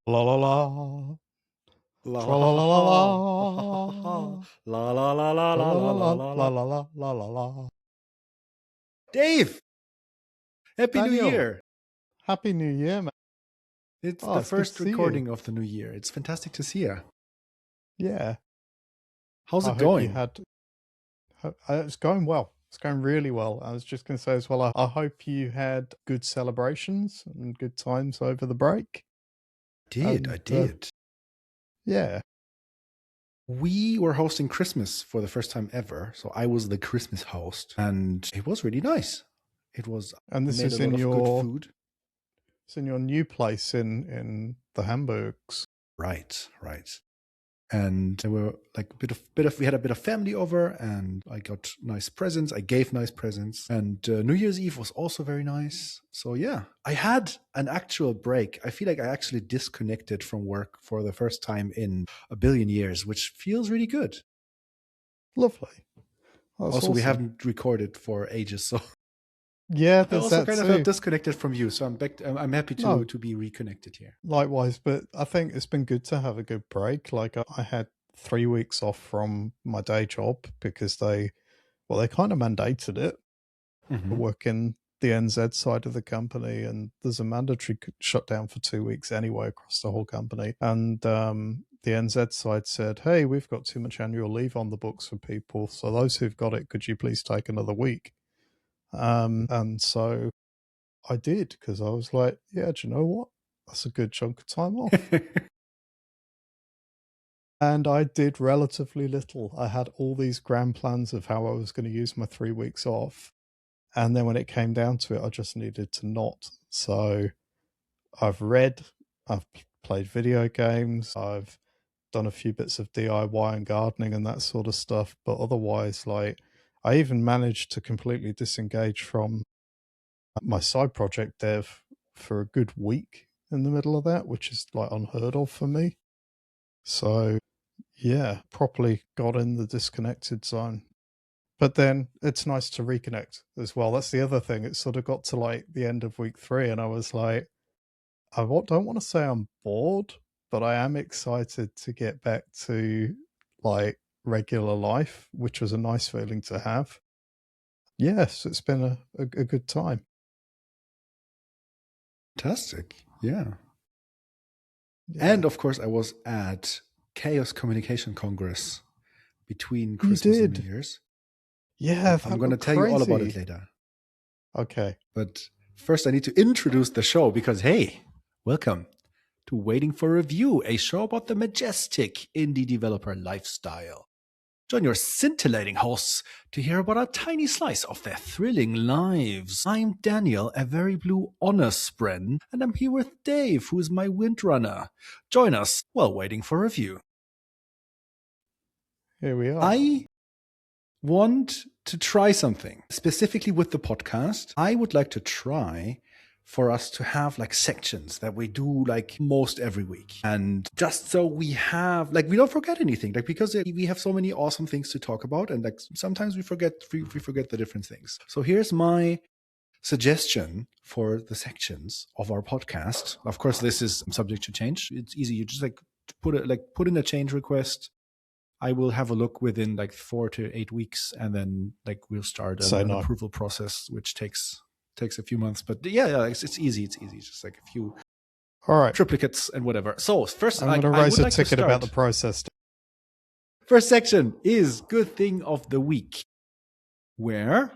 La la la. La Tra la la ha ha la la ha. Ha ha ha ha ha. la. La la la la Tra la la la la la la la la la. la la la la la. Dave, Happy New Daniel, Year. Happy New Year, man. It's Oh, the it's good to first see you. recording of the new year. It's fantastic to see you. Yeah. How's I it hope you going? had. It's going well. It's going really well. I was just going to say as well, I hope you had good celebrations and good times over the break. I And did. yeah. We were hosting Christmas for the first time ever. So I was the Christmas host and it was really nice. It was, And we this made a is lot in of good your food. it's in your new place in the Hamburgs. Right, right. And there were like we had a bit of family over and I got nice presents. I gave nice presents. And New Year's Eve was also very nice. So yeah, I had an actual break. I feel like I actually disconnected from work for the first time in a billion years, which feels really good. Lovely. That's Also, we awesome. haven't recorded for ages, so Yeah, I there's also that kind of felt too. disconnected from you. So I'm back. I'm happy No, to be reconnected here. likewise, but I think it's been good to have a good break. Like I had 3 weeks off from my day job because they kind of mandated it. I Hmm. work in the NZ side of the company, and there's a mandatory shutdown for 2 weeks anyway across the whole company. And the NZ side said, "Hey, we've got too much annual leave on the books for people. So those who've got it, could you please take another week?" And so I did because I was like, "Yeah, do you know what? That's a good chunk of time off." And I did relatively little. I had all these grand plans of how I was going to use my 3 weeks off. And then when it came down to it, I just needed to not. So I've read, I've played video games, I've done a few bits of DIY and gardening and that sort of stuff. But otherwise, like, I even managed to completely disengage from my side project dev for a good week in the middle of that, which is like unheard of for me. So yeah, properly got in the disconnected zone. But then it's nice to reconnect as well. That's the other thing. It sort of got to like the end of week 3, and I was like, don't want to say I'm bored, but I am excited to get back to like regular life, which was a nice feeling to have. Yes, it's been a good time. Fantastic. Yeah. And Yeah. of course, I was at Chaos Communication Congress between You Christmas and New did. Year's. Yeah, I'm that going to looked tell you all about it crazy. later. Okay. But first, I need to introduce the show because, hey, welcome to Waiting for Review, a show about the majestic indie developer lifestyle. Join your scintillating hosts to hear about a tiny slice of their thrilling lives. I'm Daniel, a very blue honor spren, and I'm here with Dave, who is my windrunner. Join us while waiting for review. Here we are. I want to try something specifically with the podcast. I would like to try for us to have like sections that we do like most every week, and just so we have like we don't forget anything, like because we have so many awesome things to talk about, and like sometimes we forget the different things. So here's my suggestion for the sections of our podcast. Of course, this is subject to change. It's easy. You just like put in a change request. I will have a look within like 4 to 8 weeks, and then like we'll start Say an no. approval process, which takes a few months. But yeah, it's easy. It's easy. It's just like a few All right. triplicates and whatever. So first, I'm going to I raise would a like to ticket about the start. process. First section is good thing of the week, where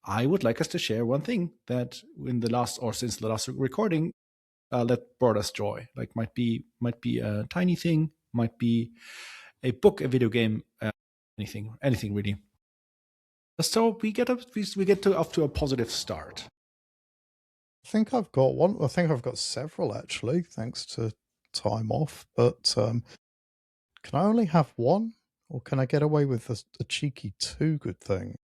I would like us to share one thing that in the last or since the last recording that brought us joy. Like might be a tiny thing, might be a book, a video game, anything really. So we get off to a positive start. I think I've got one. I think I've got several actually, thanks to time off. But can I only have one, or can I get away with a cheeky two good thing?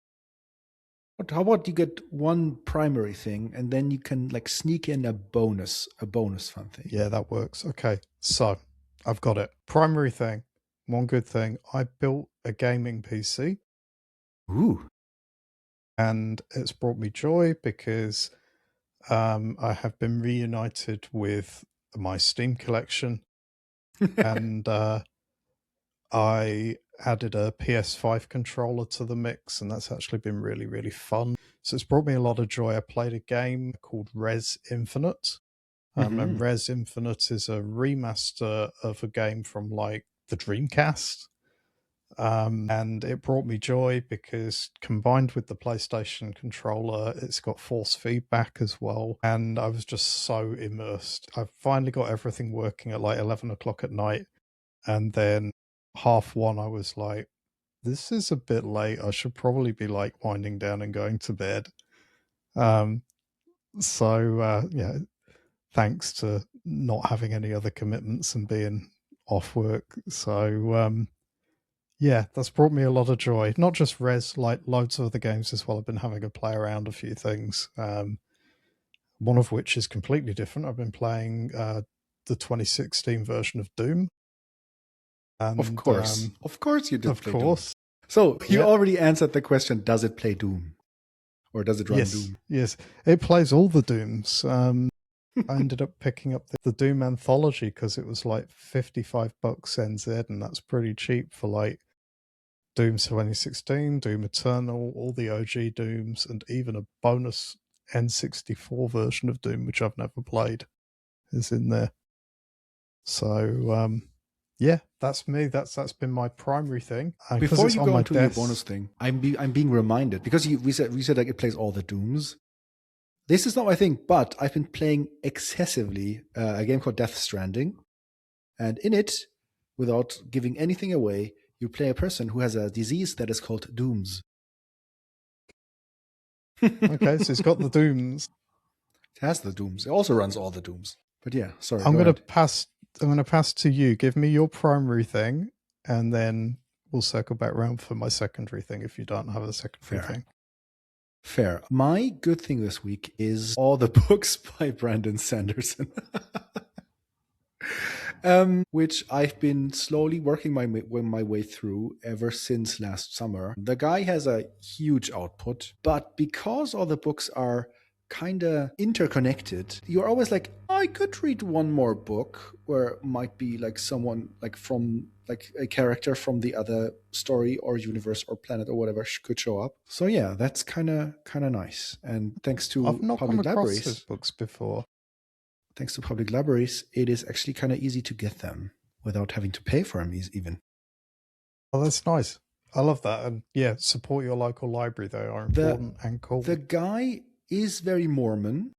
But how about you get one primary thing and then you can like sneak in a bonus fun thing? Yeah, that works. Okay, so I've got it. Primary thing, one good thing. I built a gaming PC, Ooh. and it's brought me joy because I have been reunited with my Steam collection. And I added a PS5 controller to the mix, and that's actually been really, really fun. So it's brought me a lot of joy. I played a game called Res Infinite. And Res Infinite is a remaster of a game from like the Dreamcast. And it brought me joy because combined with the PlayStation controller, it's got force feedback as well. And I was just so immersed. I finally got everything working at like 11 o'clock at night. And then 1:30, I was like, this is a bit late. I should probably be like winding down and going to bed. Yeah, thanks to not having any other commitments and being off work. So, yeah, that's brought me a lot of joy. Not just Res, like loads of other games as well. I've been having a play around a few things. One of which is completely different. I've been playing the 2016 version of Doom. And, of course you did of play course. Doom. So you already answered the question, does it play Doom? Or does it run Doom? Yes, it plays all the Dooms. I ended up picking up the Doom anthology because it was like $55 NZ, and that's pretty cheap for like Doom 2016, Doom Eternal, all the OG Dooms, and even a bonus N64 version of Doom, which I've never played, is in there. So, yeah, that's me. That's been my primary thing. Before you go into your bonus thing, I'm being reminded because we said like it plays all the Dooms. This is not my thing, but I've been playing excessively a game called Death Stranding, and in it, without giving anything away, you play a person who has a disease that is called Dooms. Okay, so it's got the Dooms. It has the Dooms. It also runs all the Dooms. But yeah, sorry. I'm going to pass to you. Give me your primary thing, and then we'll circle back around for my secondary thing if you don't have a secondary thing. Fair. My good thing this week is all the books by Brandon Sanderson, which I've been slowly working my way through ever since last summer. The guy has a huge output, but because all the books are kind of interconnected, you're always like, I could read one more book where it might be like someone like from like a character from the other story or universe or planet or whatever could show up. So yeah, that's kind of nice. And thanks to I've not public come across libraries, those books before. Thanks to public libraries, it is actually kind of easy to get them without having to pay for them even. Oh, that's nice. I love that. And yeah, support your local library. They are important and cool. The guy is very Mormon.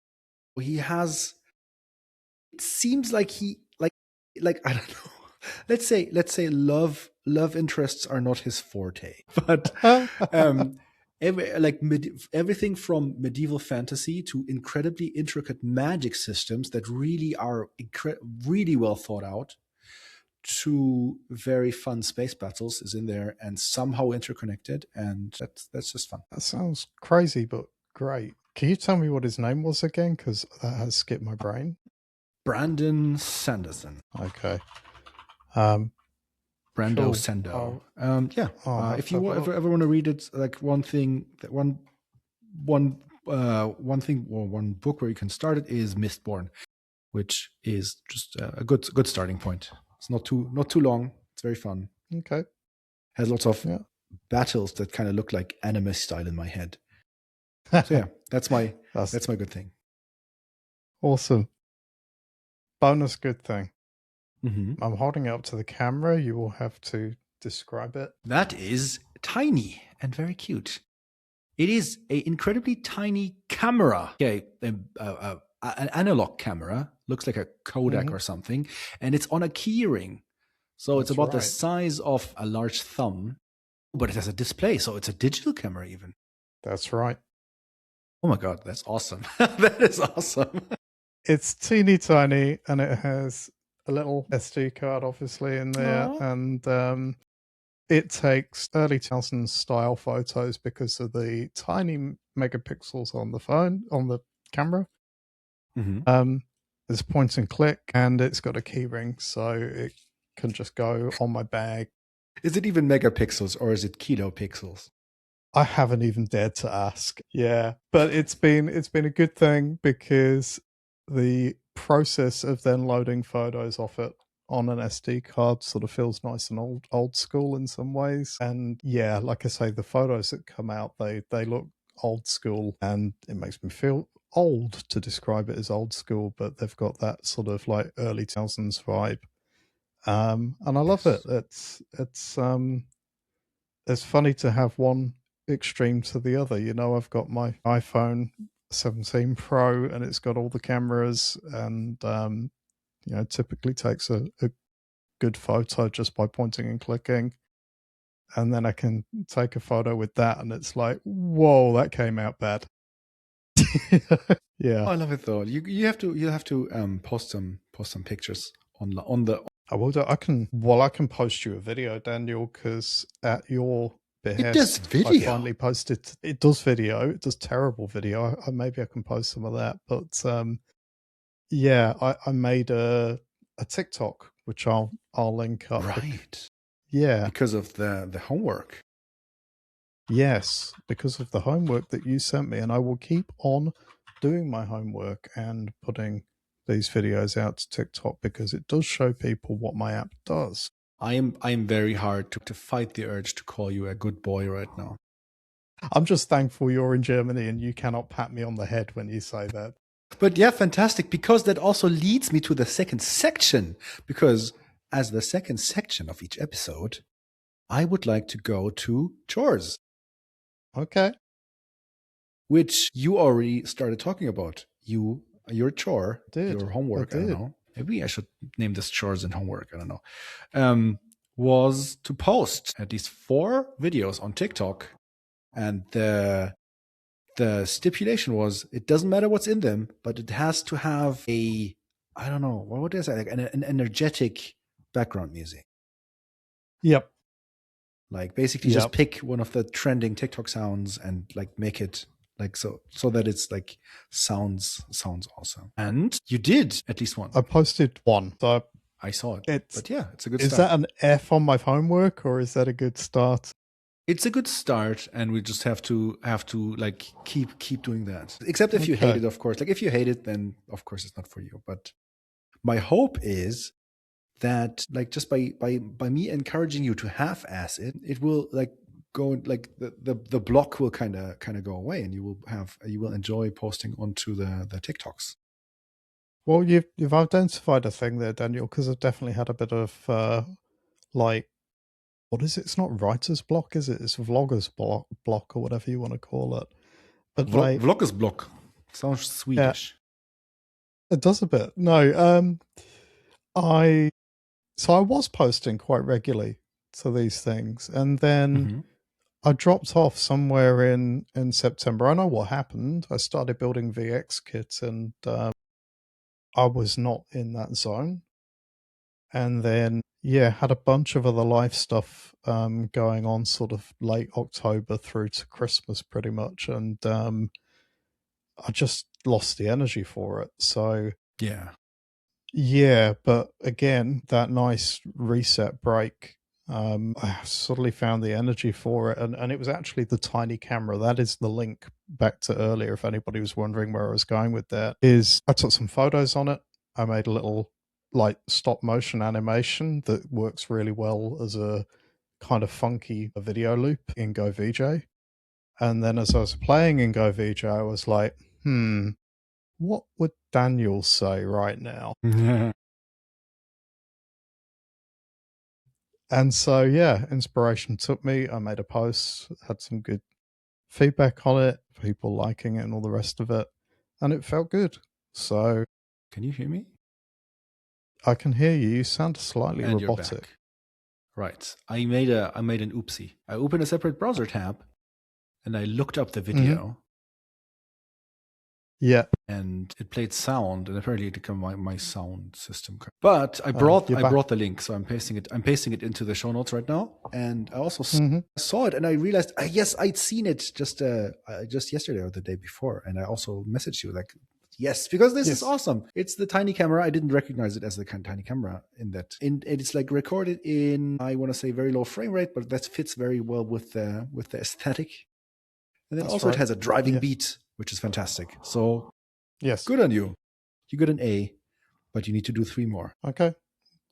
He has, it seems like he like I don't know. Let's say love interests are not his forte, but everything from medieval fantasy to incredibly intricate magic systems that really are really well thought out, to very fun space battles is in there and somehow interconnected, and that's just fun. That sounds crazy, but great. Can you tell me what his name was again? Because that has skipped my brain. Brandon Sanderson. Okay. Brando cool. Sendo. If you ever want to read it, like one book where you can start it is Mistborn, which is just a good starting point. It's not too long. It's very fun. Okay. Has lots of battles that kind of look like anime style in my head. So yeah, that's my good thing. Awesome. Bonus good thing. Mm-hmm. I'm holding it up to the camera. You will have to describe it. That is tiny and very cute. It is an incredibly tiny camera. Okay, an analog camera. Looks like a Kodak or something. And it's on a keyring. So it's about the size of a large thumb. But it has a display, so it's a digital camera even. That's right. Oh my God, that's awesome. That is awesome. It's teeny tiny, and it has a little SD card, obviously, in there. Aww. And it takes early 2000s style photos because of the tiny megapixels on the camera. Mm-hmm. It's point and click, and it's got a keyring, so it can just go on my bag. Is it even megapixels or is it kilopixels? I haven't even dared to ask. Yeah, but it's been a good thing because the process of then loading photos off it on an SD card sort of feels nice and old school in some ways. And yeah, like I say, the photos that come out, they look old school, and it makes me feel old to describe it as old school, but they've got that sort of like early 2000s vibe. And I love it. It's funny to have one extreme to the other. You know, I've got my iPhone 17 Pro, and it's got all the cameras, and you know, typically takes a good photo just by pointing and clicking. And then I can take a photo with that, and it's like, whoa, that came out bad. Yeah. I love it though. You have to post some pictures on the. I will do. I can post you a video, Daniel, because at your behest, It does video. I finally posted. It does video. It does terrible video. Maybe I can post some of that. But yeah, I made a TikTok, which I'll link up. Right. Yeah. Because of the homework. Yes, because of the homework that you sent me, and I will keep on doing my homework and putting these videos out to TikTok, because it does show people what my app does. I am very hard to fight the urge to call you a good boy right now. I'm just thankful you're in Germany and you cannot pat me on the head when you say that. But yeah, fantastic, because that also leads me to the second section, because as the second section of each episode, I would like to go to chores. Okay. Which you already started talking about. Your chore, your homework, I don't know. Maybe I should name this chores and homework, I don't know. Was to post at least 4 videos on TikTok. And the stipulation was, it doesn't matter what's in them, but it has to have a, I don't know, what would I say, like an energetic background music. Yep. Like basically just pick one of the trending TikTok sounds and like make it like so that it's like sounds awesome. And you did at least one. I posted one. So I saw it. But yeah, it's a good start. Is that an F on my homework, or is that a good start? It's a good start, and we just have to like keep doing that. Except if you hate it, of course. Like if you hate it, then of course it's not for you. But my hope is that like just by me encouraging you to half-ass it, it will like go like the block will kind of go away, and you will enjoy posting onto the TikToks. Well, you've identified a thing there, Daniel, because I've definitely had a bit of like, what is it? It's not writer's block, is it? It's vlogger's block or whatever you want to call it. But like vlogger's block sounds Swedish. Yeah, it does a bit. No, I was posting quite regularly to these things, and then I dropped off somewhere in September. I know what happened. I started building VXKit, and I was not in that zone. And then, yeah, had a bunch of other life stuff going on sort of late October through to Christmas pretty much. And I just lost the energy for it. So, yeah, but again, that nice reset break, I suddenly found the energy for it. And it was actually the tiny camera. That is the link back to earlier, if anybody was wondering where I was going with that, is I took some photos on it. I made a little like stop motion animation that works really well as a kind of funky video loop in GoVJ. And then as I was playing in GoVJ, I was like, what would Daniel say right now? And so, yeah, inspiration took me. I made a post, had some good feedback on it, people liking it and all the rest of it. And it felt good. So. Can you hear me? I can hear you. You sound slightly robotic. Right. I made an oopsie. I opened a separate browser tab and I looked up the video. Yeah. And it played sound, and apparently it became my sound system. But I brought the link, so I'm pasting it into the show notes right now. And I also saw it, and I realized yes, I'd seen it just yesterday or the day before, and I also messaged you like, yes, because this is awesome. It's the tiny camera. I didn't recognize it as the tiny camera in that. It's like recorded in, I want to say, very low frame rate, but that fits very well with the aesthetic. And then it has a driving beat, which is fantastic. So, yes, good on you. You got an A, but you need to do 3 more. Okay,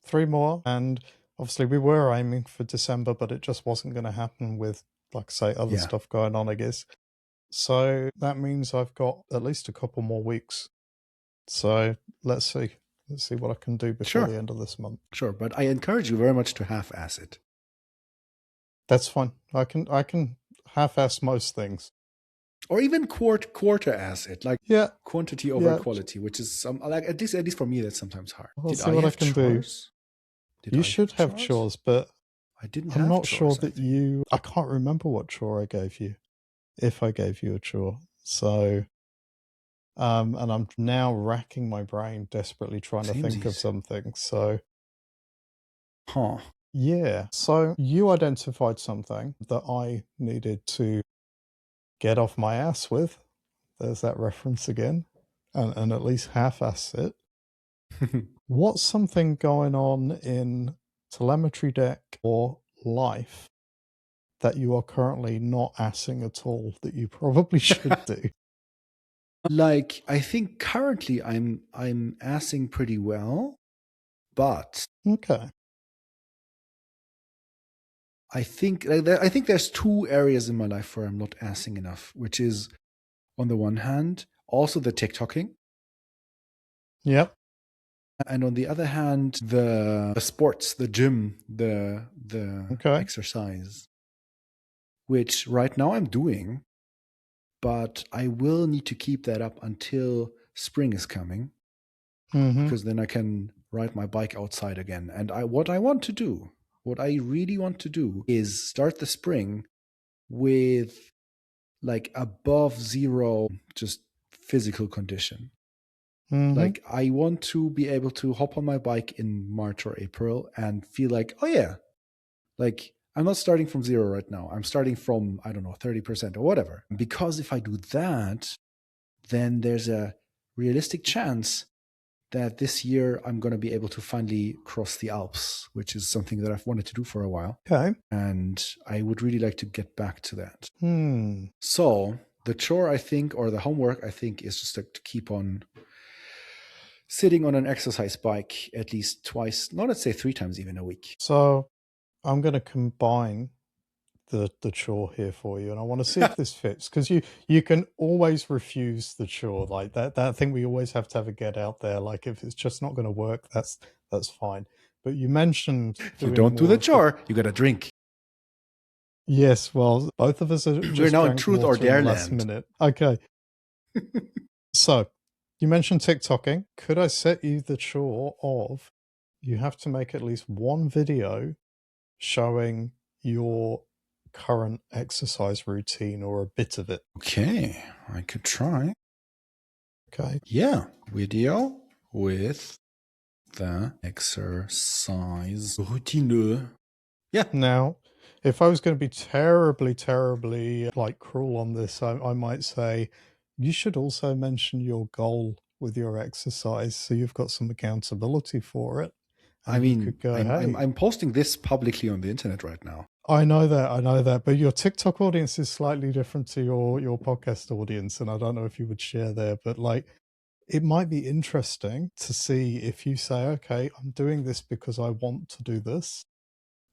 3 more. And obviously we were aiming for December, but it just wasn't going to happen with, like I say, other stuff going on, I guess. So that means I've got at least a couple more weeks. So let's see. Let's see what I can do before the end of this month. Sure, but I encourage you very much to half-ass it. That's fine. I can half-ass most things. Or even quarter-ass it, like quantity over quality, which is like at least for me that's sometimes hard. I'll see what I can do. You should have chores, but I didn't. I'm not sure that you. I can't remember what chore I gave you, if I gave you a chore. So, and I'm now racking my brain, desperately trying to think of something. So, yeah. So you identified something that I needed to get off my ass with. There's that reference again, and at least half-ass it. What's something going on in TelemetryDeck or life that you are currently not assing at all that you probably should do? Like, I think currently I'm assing pretty well, but okay. I think there's 2 areas in my life where I'm not assing enough, which is on the one hand also the TikToking. Yep. And on the other hand, the sports, the gym, the exercise, which right now I'm doing, but I will need to keep that up until spring is coming, because then I can ride my bike outside again. And what I really want to do is start the spring with like above zero, just physical condition. Like I want to be able to hop on my bike in March or April and feel like, oh yeah, like I'm not starting from zero right now. I'm starting from, I don't know, 30% or whatever. Because if I do that, then there's a realistic chance that this year I'm going to be able to finally cross the Alps, which is something that I've wanted to do for a while. Okay. And I would really like to get back to that. So the chore, I think, or the homework, I think, is just like to keep on sitting on an exercise bike at least twice, no, let's say 3 times even a week. So I'm going to combine the chore here for you, and I want to see if this fits, because you can always refuse the chore, like that thing we always have to have a get out there. Like if it's just not going to work, that's fine. But you mentioned you don't do the chore, you got to drink. Yes, well, both of us are just we're now in truth or dare last land. Minute. Okay. So you mentioned TikToking. Could I set you the chore of you have to make at least one video showing your current exercise routine or a bit of it? Okay, I could try. Okay. Yeah, video with the exercise routine. Yeah. Now, if I was going to be terribly, terribly like cruel on this, I might say you should also mention your goal with your exercise, so you've got some accountability for it. I mean, I'm posting this publicly on the internet right now. I know that, but your TikTok audience is slightly different to your podcast audience, and I don't know if you would share there, but like, it might be interesting to see if you say, okay, I'm doing this because I want to do this,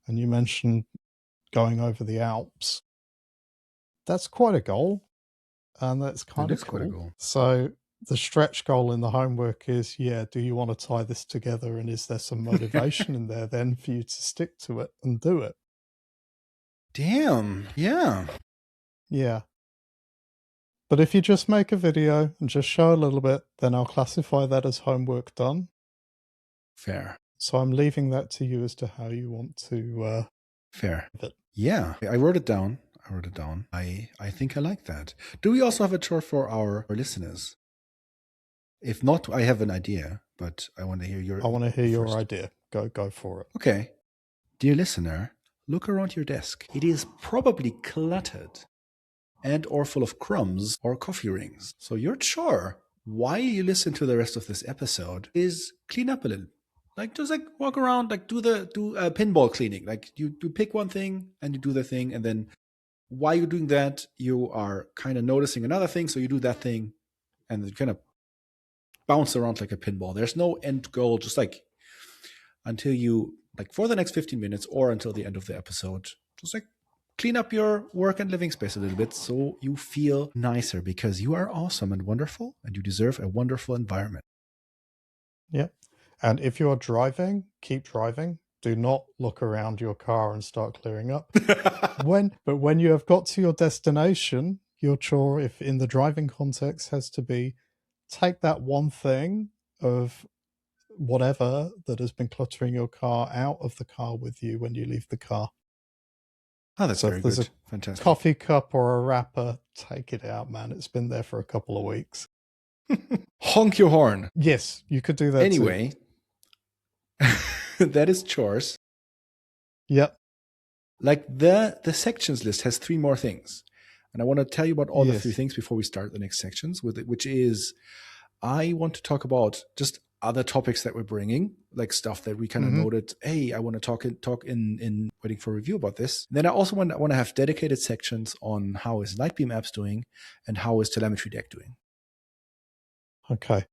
and you mentioned going over the Alps. That's quite a goal, and that's kind of cool. Quite a goal. So the stretch goal in the homework is, do you want to tie this together, and is there some motivation in there then for you to stick to it and do it? Damn, yeah. Yeah. But if you just make a video and just show a little bit, then I'll classify that as homework done. Fair. So I'm leaving that to you as to how you want to Fair. Yeah, I wrote it down. I think I like that. Do we also have a chore for our listeners? If not, I have an idea, but I want to hear your idea. Go for it. Okay. Dear listener, look around your desk. It is probably cluttered and or full of crumbs or coffee rings. So your chore, while you listen to the rest of this episode, is clean up a little. Like just like walk around, like do pinball cleaning. Like you pick one thing and you do the thing, and then while you're doing that, you are kind of noticing another thing. So you do that thing, and you kind of bounce around like a pinball. There's no end goal. Just like until you, like for the next 15 minutes or until the end of the episode, just like clean up your work and living space a little bit so you feel nicer, because you are awesome and wonderful and you deserve a wonderful environment. Yeah. And if you are driving, keep driving. Do not look around your car and start clearing up. But when you have got to your destination, your chore, if in the driving context, has to be take that one thing of whatever that has been cluttering your car out of the car with you when you leave the car. Oh, that's So very if there's good. a Fantastic. coffee cup or a wrapper, take it out, man. It's been there for a couple of weeks. Honk your horn. Yes, you could do that anyway, that is chores. Yep. Like the sections list has 3 more things. And I want to tell you about all the 3 Yes. things before we start the next sections with it, which is I want to talk about just other topics that we're bringing, like stuff that we kind of noted. Hey, I want to talk in waiting for review about this. Then I also want to have dedicated sections on how is Lightbeam Apps doing and how is TelemetryDeck doing. Okay.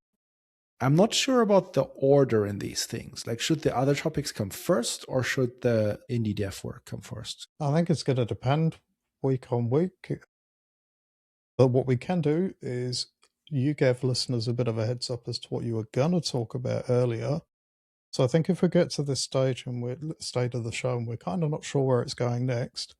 I'm not sure about the order in these things. Like, should the other topics come first or should the indie dev work come first? I think it's going to depend week on week. But what we can do is you gave listeners a bit of a heads up as to what you were going to talk about earlier. So I think if we get to this stage and we're state of the show and we're kind of not sure where it's going next,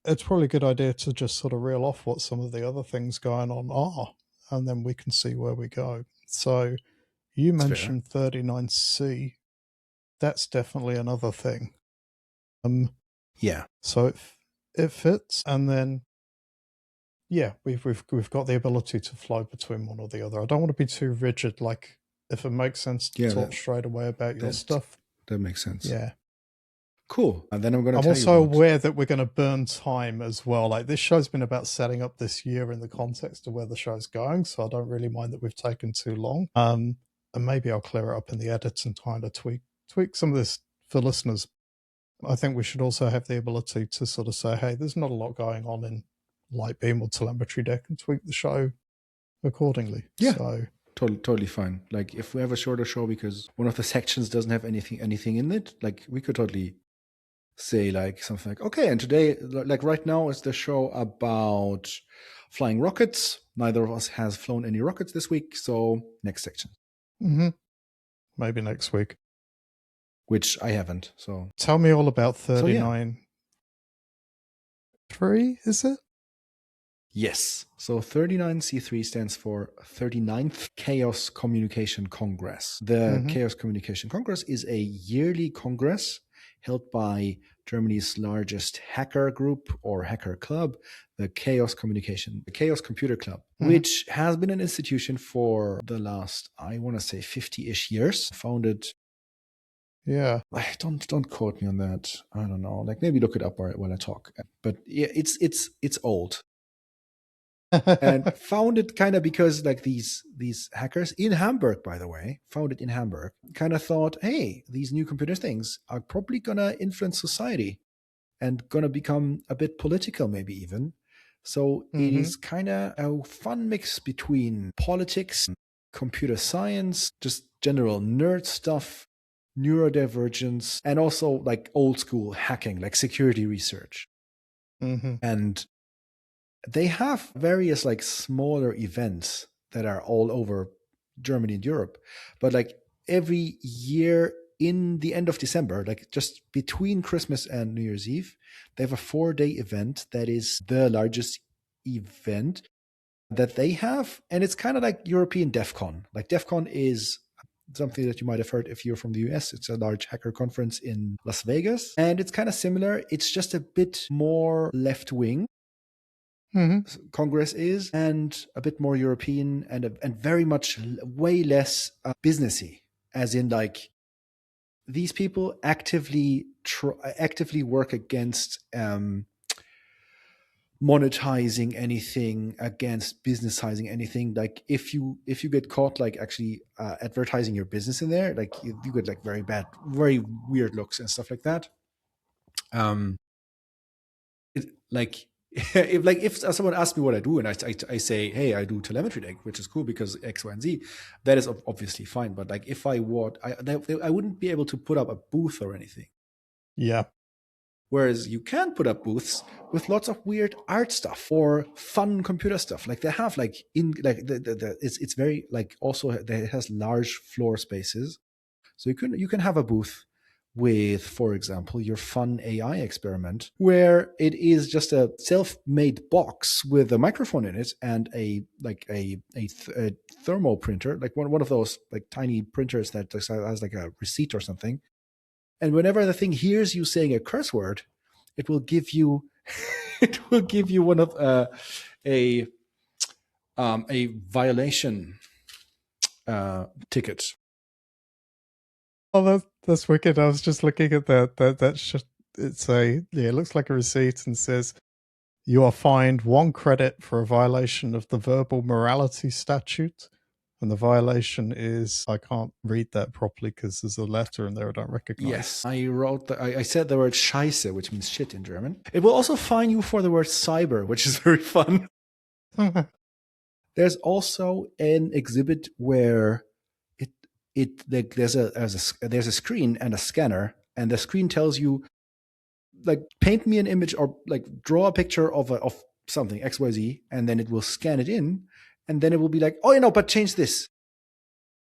it's probably a good idea to just sort of reel off what some of the other things going on are, and then we can see where we go. So you mentioned 39C. That's definitely another thing. Yeah. So it fits, and then yeah, we've got the ability to flow between one or the other. I don't want to be too rigid. Like, if it makes sense to talk straight away about your stuff, that makes sense. Yeah. Cool. And then I'm going to tell also aware that we're going to burn time as well. Like, this show's been about setting up this year in the context of where the show's going, so I don't really mind that we've taken too long. And maybe I'll clear it up in the edits and kind of tweak some of this for listeners. I think we should also have the ability to sort of say, hey, there's not a lot going on in Lightbeam or TelemetryDeck, and tweak the show accordingly. Yeah. So totally fine. Like, if we have a shorter show because one of the sections doesn't have anything in it, like, we could totally say like something like, okay, and today, like right now, is the show about flying rockets. Neither of us has flown any rockets this week, so next section. Maybe next week. Which I haven't. So tell me all about 39. 3, is it? Yes. So 39C3 stands for 39th Chaos Communication Congress. The Chaos Communication Congress is a yearly congress held by Germany's largest hacker group or hacker club, the Chaos Computer Club, which has been an institution for the last, I want to say, 50-ish years. Founded. Yeah. Don't quote me on that. I don't know. Like, maybe look it up while I talk. But yeah, it's old. And founded kind of because like these hackers in Hamburg, by the way, founded in Hamburg, kind of thought, hey, these new computer things are probably gonna influence society and gonna become a bit political, maybe even. So it is kind of a fun mix between politics, computer science, just general nerd stuff, neurodivergence, and also like old school hacking, like security research. And they have various like smaller events that are all over Germany and Europe. But like every year in the end of December, like just between Christmas and New Year's Eve, they have a 4-day event that is the largest event that they have. And it's kind of like European DEF CON. Like DEF CON is something that you might have heard if you're from the US. It's a large hacker conference in Las Vegas. And it's kind of similar. It's just a bit more left wing. Congress is, and a bit more European, and very much way less businessy, as in like these people actively work against monetizing anything, against businessizing anything. Like if you get caught like actually advertising your business in there, like you get like very weird looks and stuff like that. if someone asks me what I do and I say, hey, I do TelemetryDeck, which is cool because X, Y, and Z, that is obviously fine. But like if I would, I wouldn't be able to put up a booth or anything. Yeah. Whereas you can put up booths with lots of weird art stuff or fun computer stuff. Like they have like it's very like also it has large floor spaces. So you can have a booth with, for example, your fun AI experiment, where it is just a self-made box with a microphone in it and a thermal printer, like one of those like tiny printers that has like a receipt or something. And whenever the thing hears you saying a curse word, it will give you one of a violation ticket. Oh, that's wicked. I was just looking at that. It looks like a receipt and says you are fined 1 credit for a violation of the verbal morality statute. And the violation is, I can't read that properly because there's a letter in there I don't recognize. Yes, I said the word Scheiße, which means shit in German. It will also fine you for the word cyber, which is very fun. There's also an exhibit where there's a screen and a scanner, and the screen tells you, like, paint me an image or like draw a picture of something XYZ, and then it will scan it in, and then it will be like, oh, but change this.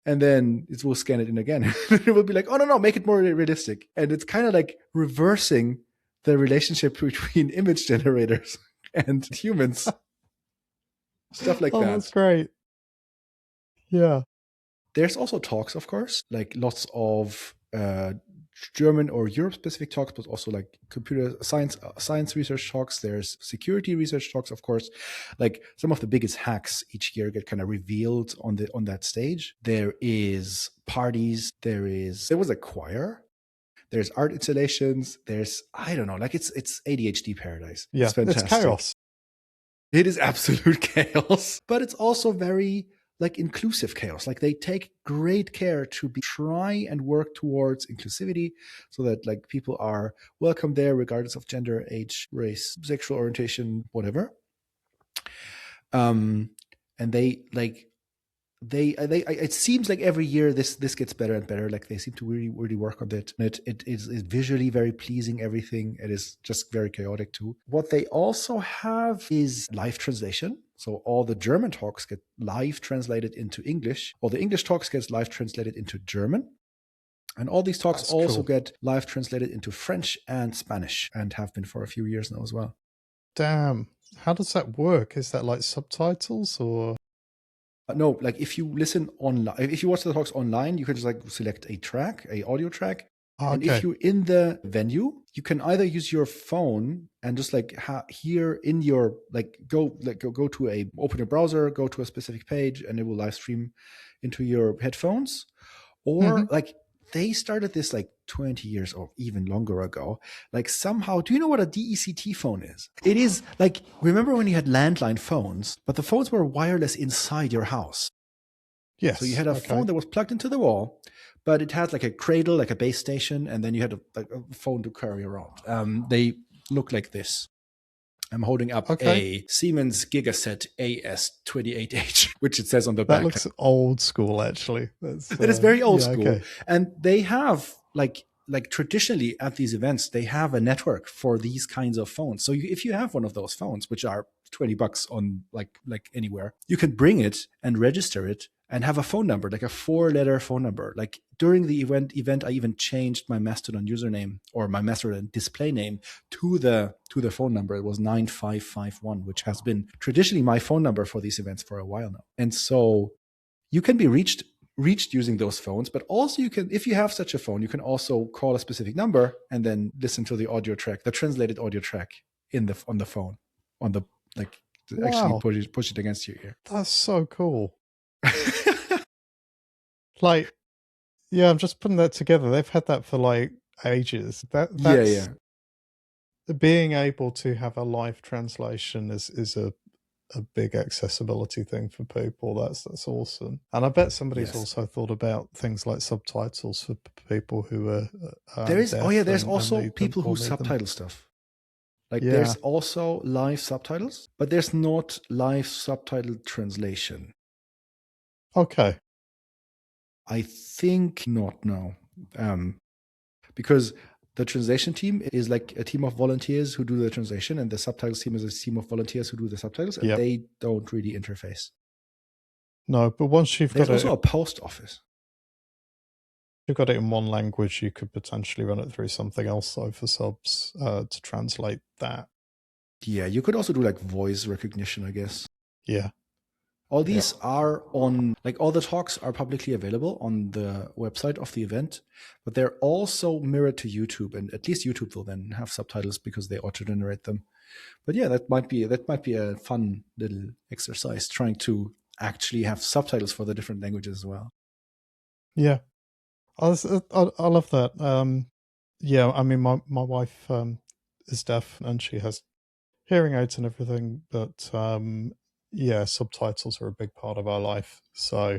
And then it will scan it in again. It will be like, oh, no, make it more realistic. And it's kind of like reversing the relationship between image generators and humans. Stuff like that. That's great. Yeah. There's also talks, of course, like lots of German or Europe-specific talks, but also like computer science research talks. There's security research talks, of course. Like some of the biggest hacks each year get kind of revealed on that stage. There is parties. There was a choir. There's art installations. There's, I don't know, like it's ADHD paradise. Yeah, it's fantastic. It's chaos. It is absolute chaos, but it's also very like inclusive chaos. Like they take great care to try and work towards inclusivity so that like people are welcome there regardless of gender, age, race, sexual orientation, whatever. And it seems like every year this gets better and better. Like they seem to really work on it. And it is visually very pleasing, everything. It is just very chaotic too. What they also have is live translation. So all the German talks get live translated into English. All the English talks get live translated into German. And all these talks That's also cool. get live translated into French and Spanish and have been for a few years now as well. Damn. How does that work? Is that like subtitles or? No, like if you listen online, if you watch the talks online, you can just like select a audio track. Okay. And if you're in the venue, you can either use your phone and just like here in your go to open a browser, go to a specific page, and it will live stream into your headphones. Or like they started this like 20 years or even longer ago. Like somehow, do you know what a DECT phone is? It is like, remember when you had landline phones, but the phones were wireless inside your house? Yes. So you had a phone that was plugged into the wall, but it had like a cradle, like a base station, and then you had a phone to carry around. They look like this. I'm holding up a Siemens Gigaset AS28H, which it says on the back. That looks old school, actually. It is very old school. Okay. And they have like traditionally at these events, they have a network for these kinds of phones. So if you have one of those phones, which are $20 on like anywhere, you can bring it and register it and have a phone number, like a 4-letter phone number. Like during the event, I even changed my Mastodon username or my Mastodon display name to the phone number. It was 9551, which has been traditionally my phone number for these events for a while now. And so you can be reached using those phones, but also you can, if you have such a phone, you can also call a specific number and then listen to the audio track, the translated audio track on the phone, on the actually push it against your ear. That's so cool. Like, yeah, I'm just putting that together. They've had that for like ages. That's being able to have a live translation is a big accessibility thing for people. That's awesome. And I bet somebody's also thought about things like subtitles for people who are there's also people who subtitle stuff. Like Yeah. there's also live subtitles, but there's not live subtitle translation. Okay. I think not, no. Because the translation team is like a team of volunteers who do the translation, and the subtitles team is a team of volunteers who do the subtitles, and Yep. they don't really interface. No, but once you've There's got also it, a post office. you've got it in one language, you could potentially run it through something else though for subs to translate that. Yeah, you could also do like voice recognition, I guess. Yeah. All these are on, like all the talks are publicly available on the website of the event, but they're also mirrored to YouTube, and at least YouTube will then have subtitles because they auto-generate them. But yeah, that might be a fun little exercise, trying to actually have subtitles for the different languages as well. Yeah. I love that. Yeah, I mean, my wife is deaf and she has hearing aids and everything, but yeah, subtitles are a big part of our life. So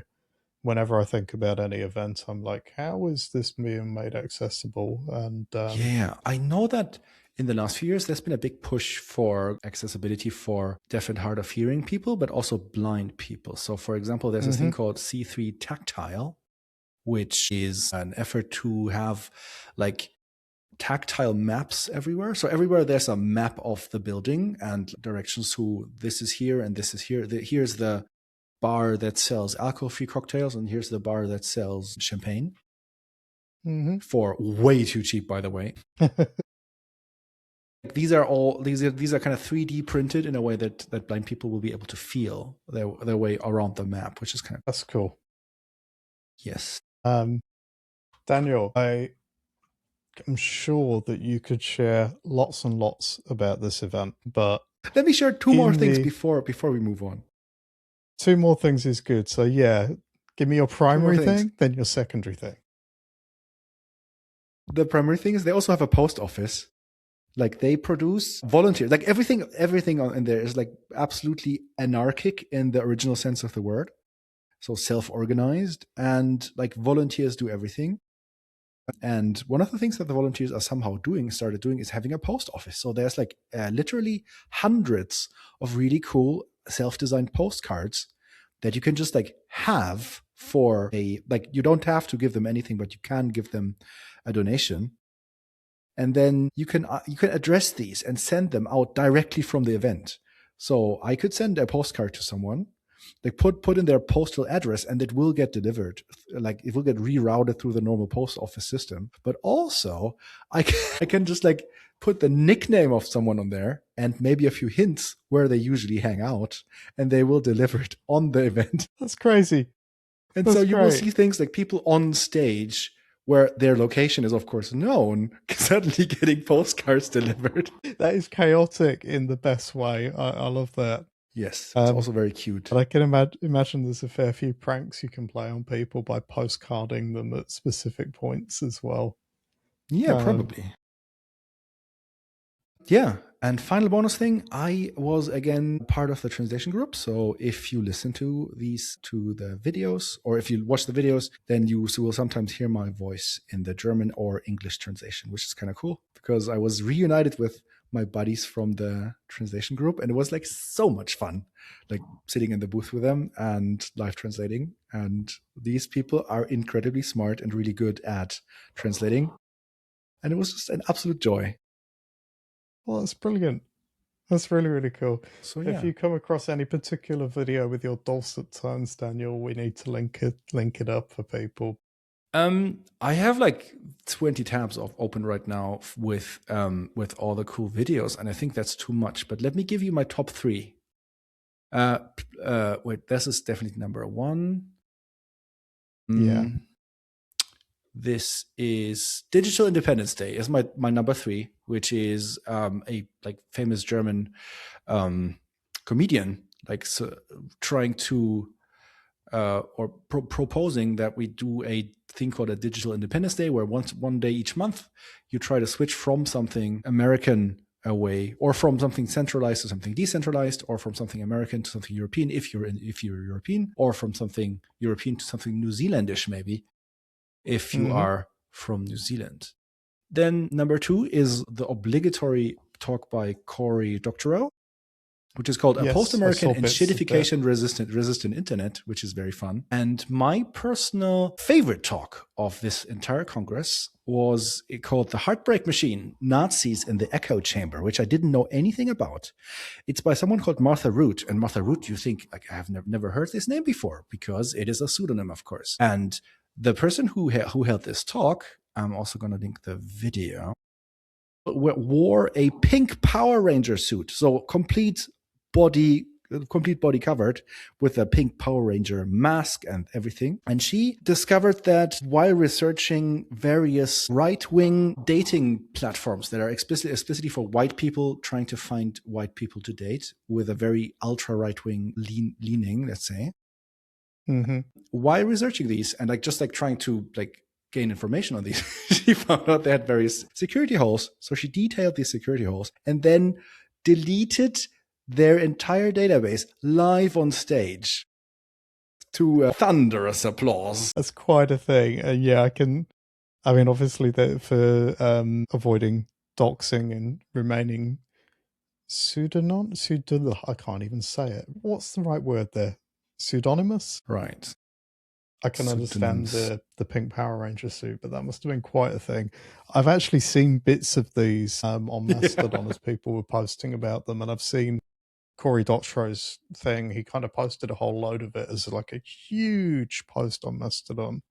whenever I think about any event, I'm like, how is this being made accessible? And Yeah, I know that in the last few years, there's been a big push for accessibility for deaf and hard of hearing people, but also blind people. So, for example, there's this thing called C3 Tactile, which is an effort to have like tactile maps everywhere. So everywhere there's a map of the building and directions to this is here and this is here. Here's the bar that sells alcohol-free cocktails, and here's the bar that sells champagne for way too cheap, by the way. These are kind of 3D printed in a way that blind people will be able to feel their way around the map, which is kind of that's cool. yes. Daniel, I am sure that you could share lots and lots about this event, but let me share two more things before we move on. Two more things is good. So yeah, give me your primary thing, then your secondary thing. The primary thing is they also have a post office. Like they produce volunteers. Like everything in there is like absolutely anarchic in the original sense of the word. So self-organized, and like volunteers do everything. And one of the things that the volunteers are somehow started doing is having a post office. So there's like literally hundreds of really cool self-designed postcards that you can just like have for you don't have to give them anything, but you can give them a donation. And then you can address these and send them out directly from the event. So I could send a postcard to someone, like put in their postal address, and it will get delivered. Like it will get rerouted through the normal post office system. But also I can just like put the nickname of someone on there and maybe a few hints where they usually hang out, and they will deliver it on the event. That's crazy. And so you will see things like people on stage where their location is, of course, known, suddenly getting postcards delivered. That is chaotic in the best way. I love that. Yes, it's also very cute. But I can imagine there's a fair few pranks you can play on people by postcarding them at specific points as well. Yeah, probably. Yeah. And final bonus thing, I was again part of the translation group. So if you listen to the videos, or if you watch the videos, then you will sometimes hear my voice in the German or English translation, which is kind of cool because I was reunited with my buddies from the translation group, and it was like so much fun, like sitting in the booth with them and live translating. And these people are incredibly smart and really good at translating. And it was just an absolute joy. Well, that's brilliant. That's really, really cool. So yeah. If you come across any particular video with your dulcet tones, Daniel, we need to link it up for people. I have like 20 tabs open right now with all the cool videos, and I think that's too much. But let me give you my top 3. Wait, this is definitely number 1. Yeah. This is Digital Independence Day is my number 3, which is a like famous German comedian, like trying to or proposing that we do a thing called a Digital Independence Day, where one day each month you try to switch from something American away, or from something centralized to something decentralized, or from something American to something European if you're European, or from something European to something New Zealandish maybe if you are from New Zealand. Then number 2 is the obligatory talk by Cory Doctorow, which is called A Yes, I Post-American saw and bits of that. Shittification Resistant Internet, which is very fun. And my personal favorite talk of this entire Congress was called The Heartbreak Machine, Nazis in the Echo Chamber, which I didn't know anything about. It's by someone called Martha Root. And Martha Root, you think, like, I have never heard this name before, because it is a pseudonym, of course. And the person who held this talk, I'm also going to link the video, wore a pink Power Ranger suit. So complete body covered with a pink Power Ranger mask and everything. And she discovered that while researching various right-wing dating platforms that are explicitly for white people trying to find white people to date with a very ultra right-wing leaning, let's say. Mm-hmm. While researching these and just trying to gain information on these, she found out they had various security holes. So she detailed these security holes and then deleted their entire database live on stage to thunderous applause. That's quite a thing. Yeah, obviously for avoiding doxing and remaining I can't even say it. What's the right word there? Pseudonymous? Right. I can understand the pink Power Ranger suit, but that must have been quite a thing. I've actually seen bits of these on Mastodon as people were posting about them, and I've seen Cory Doctorow's thing. He kind of posted a whole load of it as like a huge post on Mastodon.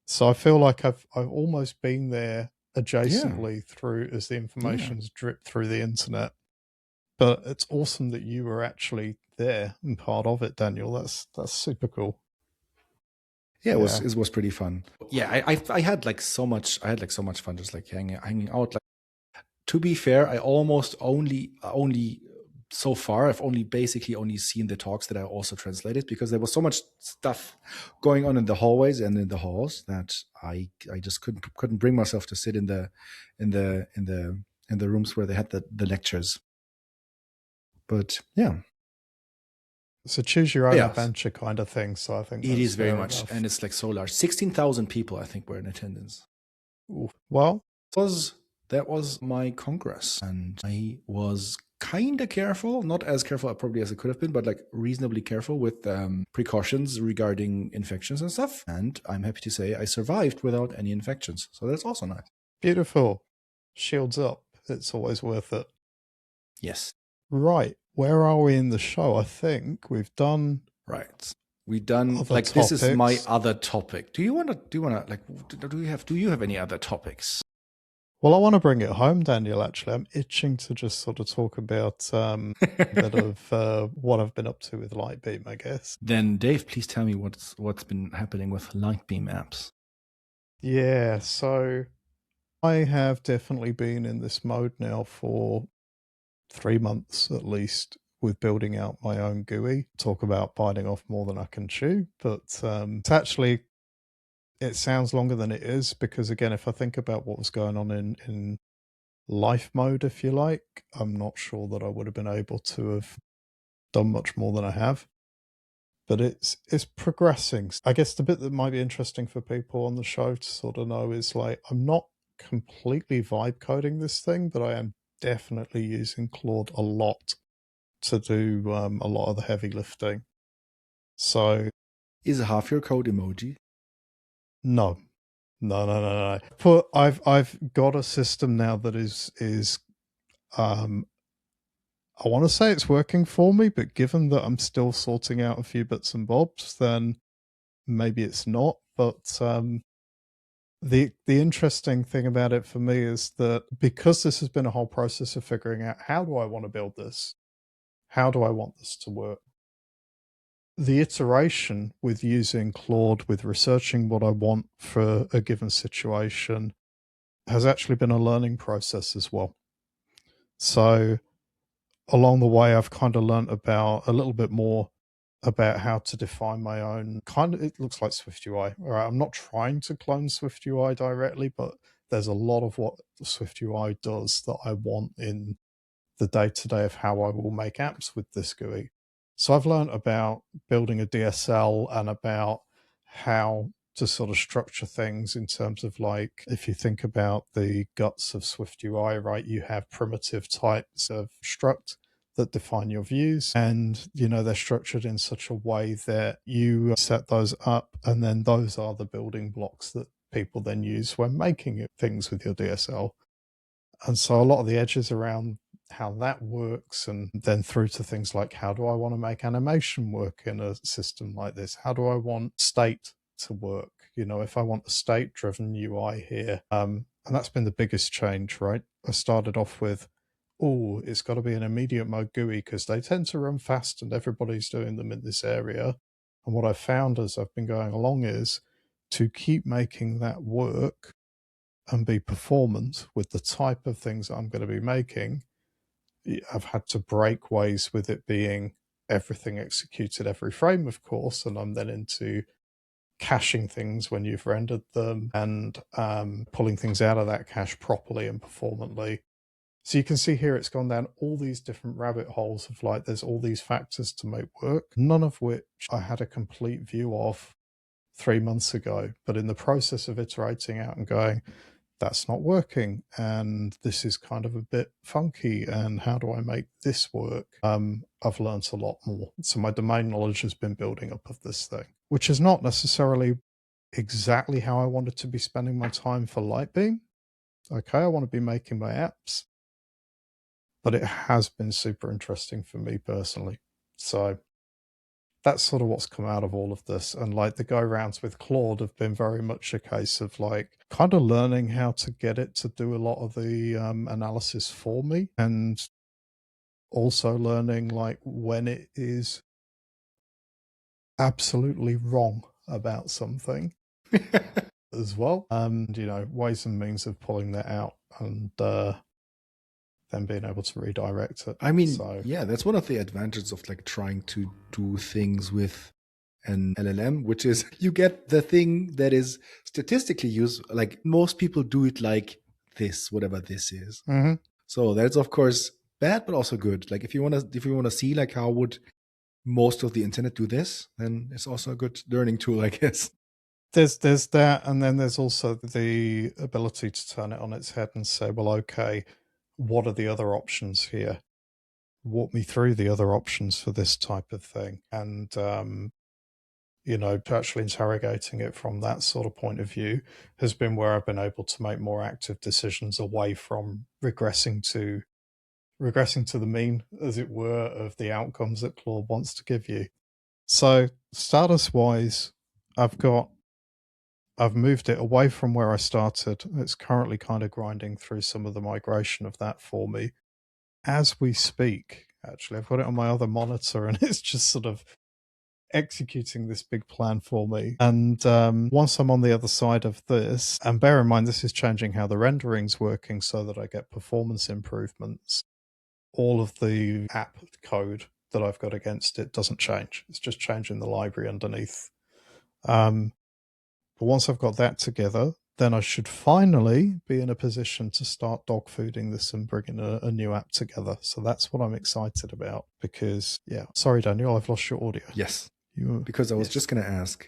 So I feel like I've almost been there adjacently through as the information's dripped through the internet. But it's awesome that you were actually there and part of it, Daniel. That's super cool. Yeah, it was pretty fun. Yeah, I had so much fun just hanging out. To be fair, I almost only so far I've basically only seen the talks that I also translated, because there was so much stuff going on in the hallways and in the halls that I just couldn't bring myself to sit in the rooms where they had the lectures. But yeah. So choose your own adventure kind of thing. So I think it is very much enough. And it's so large. 16,000 people I think were in attendance. Ooh. Well, that was my Congress, and I was kind of careful, not as careful probably as I could have been, but reasonably careful with precautions regarding infections and stuff. And I'm happy to say I survived without any infections. So that's also nice. Beautiful. Shields up. It's always worth it. Yes. Right. Where are we in the show? I think we've done. Right. We've done topics. This is my other topic. Do you have any other topics? Well, I want to bring it home, Daniel, actually. I'm itching to just sort of talk about a bit of what I've been up to with Lightbeam, I guess. Then, Dave, please tell me what's been happening with Lightbeam apps. Yeah, so I have definitely been in this mode now for 3 months at least with building out my own GUI. Talk about biting off more than I can chew, but it's actually... It sounds longer than it is, because again, if I think about what was going on in life mode, if you like, I'm not sure that I would have been able to have done much more than I have. But it's progressing. I guess the bit that might be interesting for people on the show to sort of know is I'm not completely vibe coding this thing, but I am definitely using Claude a lot to do a lot of the heavy lifting. So is half your code emoji? No. But I've got a system now that is I want to say it's working for me, but given that I'm still sorting out a few bits and bobs, then maybe it's not. But the interesting thing about it for me is that because this has been a whole process of figuring out how do I want to build this, how do I want this to work, the iteration with using Claude, with researching what I want for a given situation, has actually been a learning process as well. So along the way, I've kind of learned about a little bit more about how to define my own it looks like SwiftUI. All right, I'm not trying to clone SwiftUI directly, but there's a lot of what SwiftUI does that I want in the day-to-day of how I will make apps with this GUI. So I've learned about building a DSL and about how to sort of structure things in terms of, like, if you think about the guts of SwiftUI, right, you have primitive types of struct that define your views, and they're structured in such a way that you set those up, and then those are the building blocks that people then use when making things with your DSL. And so a lot of the edges around how that works, and then through to things like, how do I want to make animation work in a system like this? How do I want state to work? If I want a state driven UI here, and that's been the biggest change, right? I started off with, it's got to be an immediate mode GUI because they tend to run fast and everybody's doing them in this area. And what I've found as I've been going along is to keep making that work and be performant with the type of things I'm going to be making, I've had to break ways with it being everything executed every frame, of course, and I'm then into caching things when you've rendered them and pulling things out of that cache properly and performantly. So you can see here it's gone down all these different rabbit holes of, like, there's all these factors to make work, none of which I had a complete view of 3 months ago. But in the process of iterating out and going, that's not working, and this is kind of a bit funky, and how do I make this work? I've learned a lot more. So my domain knowledge has been building up of this thing, which is not necessarily exactly how I wanted to be spending my time for Lightbeam. Okay, I want to be making my apps, but it has been super interesting for me personally. So that's sort of what's come out of all of this. And, like, the go rounds with Claude have been very much a case of, like, kind of learning how to get it to do a lot of the analysis for me, and also learning, like, when it is absolutely wrong about something as well. And, ways and means of pulling that out, and then being able to redirect it. I mean, yeah, that's one of the advantages of, like, trying to do things with an LLM, which is you get the thing that is statistically used. Like, most people do it like this, whatever this is. Mm-hmm. So that's, of course, bad, but also good. Like, if you want to see, like, how would most of the internet do this, then it's also a good learning tool, I guess. There's that, and then there's also the ability to turn it on its head and say, well, okay, what are the other options here? Walk me through the other options for this type of thing. And, actually interrogating it from that sort of point of view has been where I've been able to make more active decisions away from regressing to the mean, as it were, of the outcomes that Claude wants to give you. So status-wise, I've moved it away from where I started. It's currently kind of grinding through some of the migration of that for me. As we speak, actually, I've got it on my other monitor, and it's just sort of executing this big plan for me. And once I'm on the other side of this, and bear in mind, this is changing how the rendering's working so that I get performance improvements, all of the app code that I've got against it doesn't change. It's just changing the library underneath. But once I've got that together, then I should finally be in a position to start dog fooding this and bringing a new app together. So that's what I'm excited about, because, sorry, Daniel, I've lost your audio. Yes, because I was just going to ask,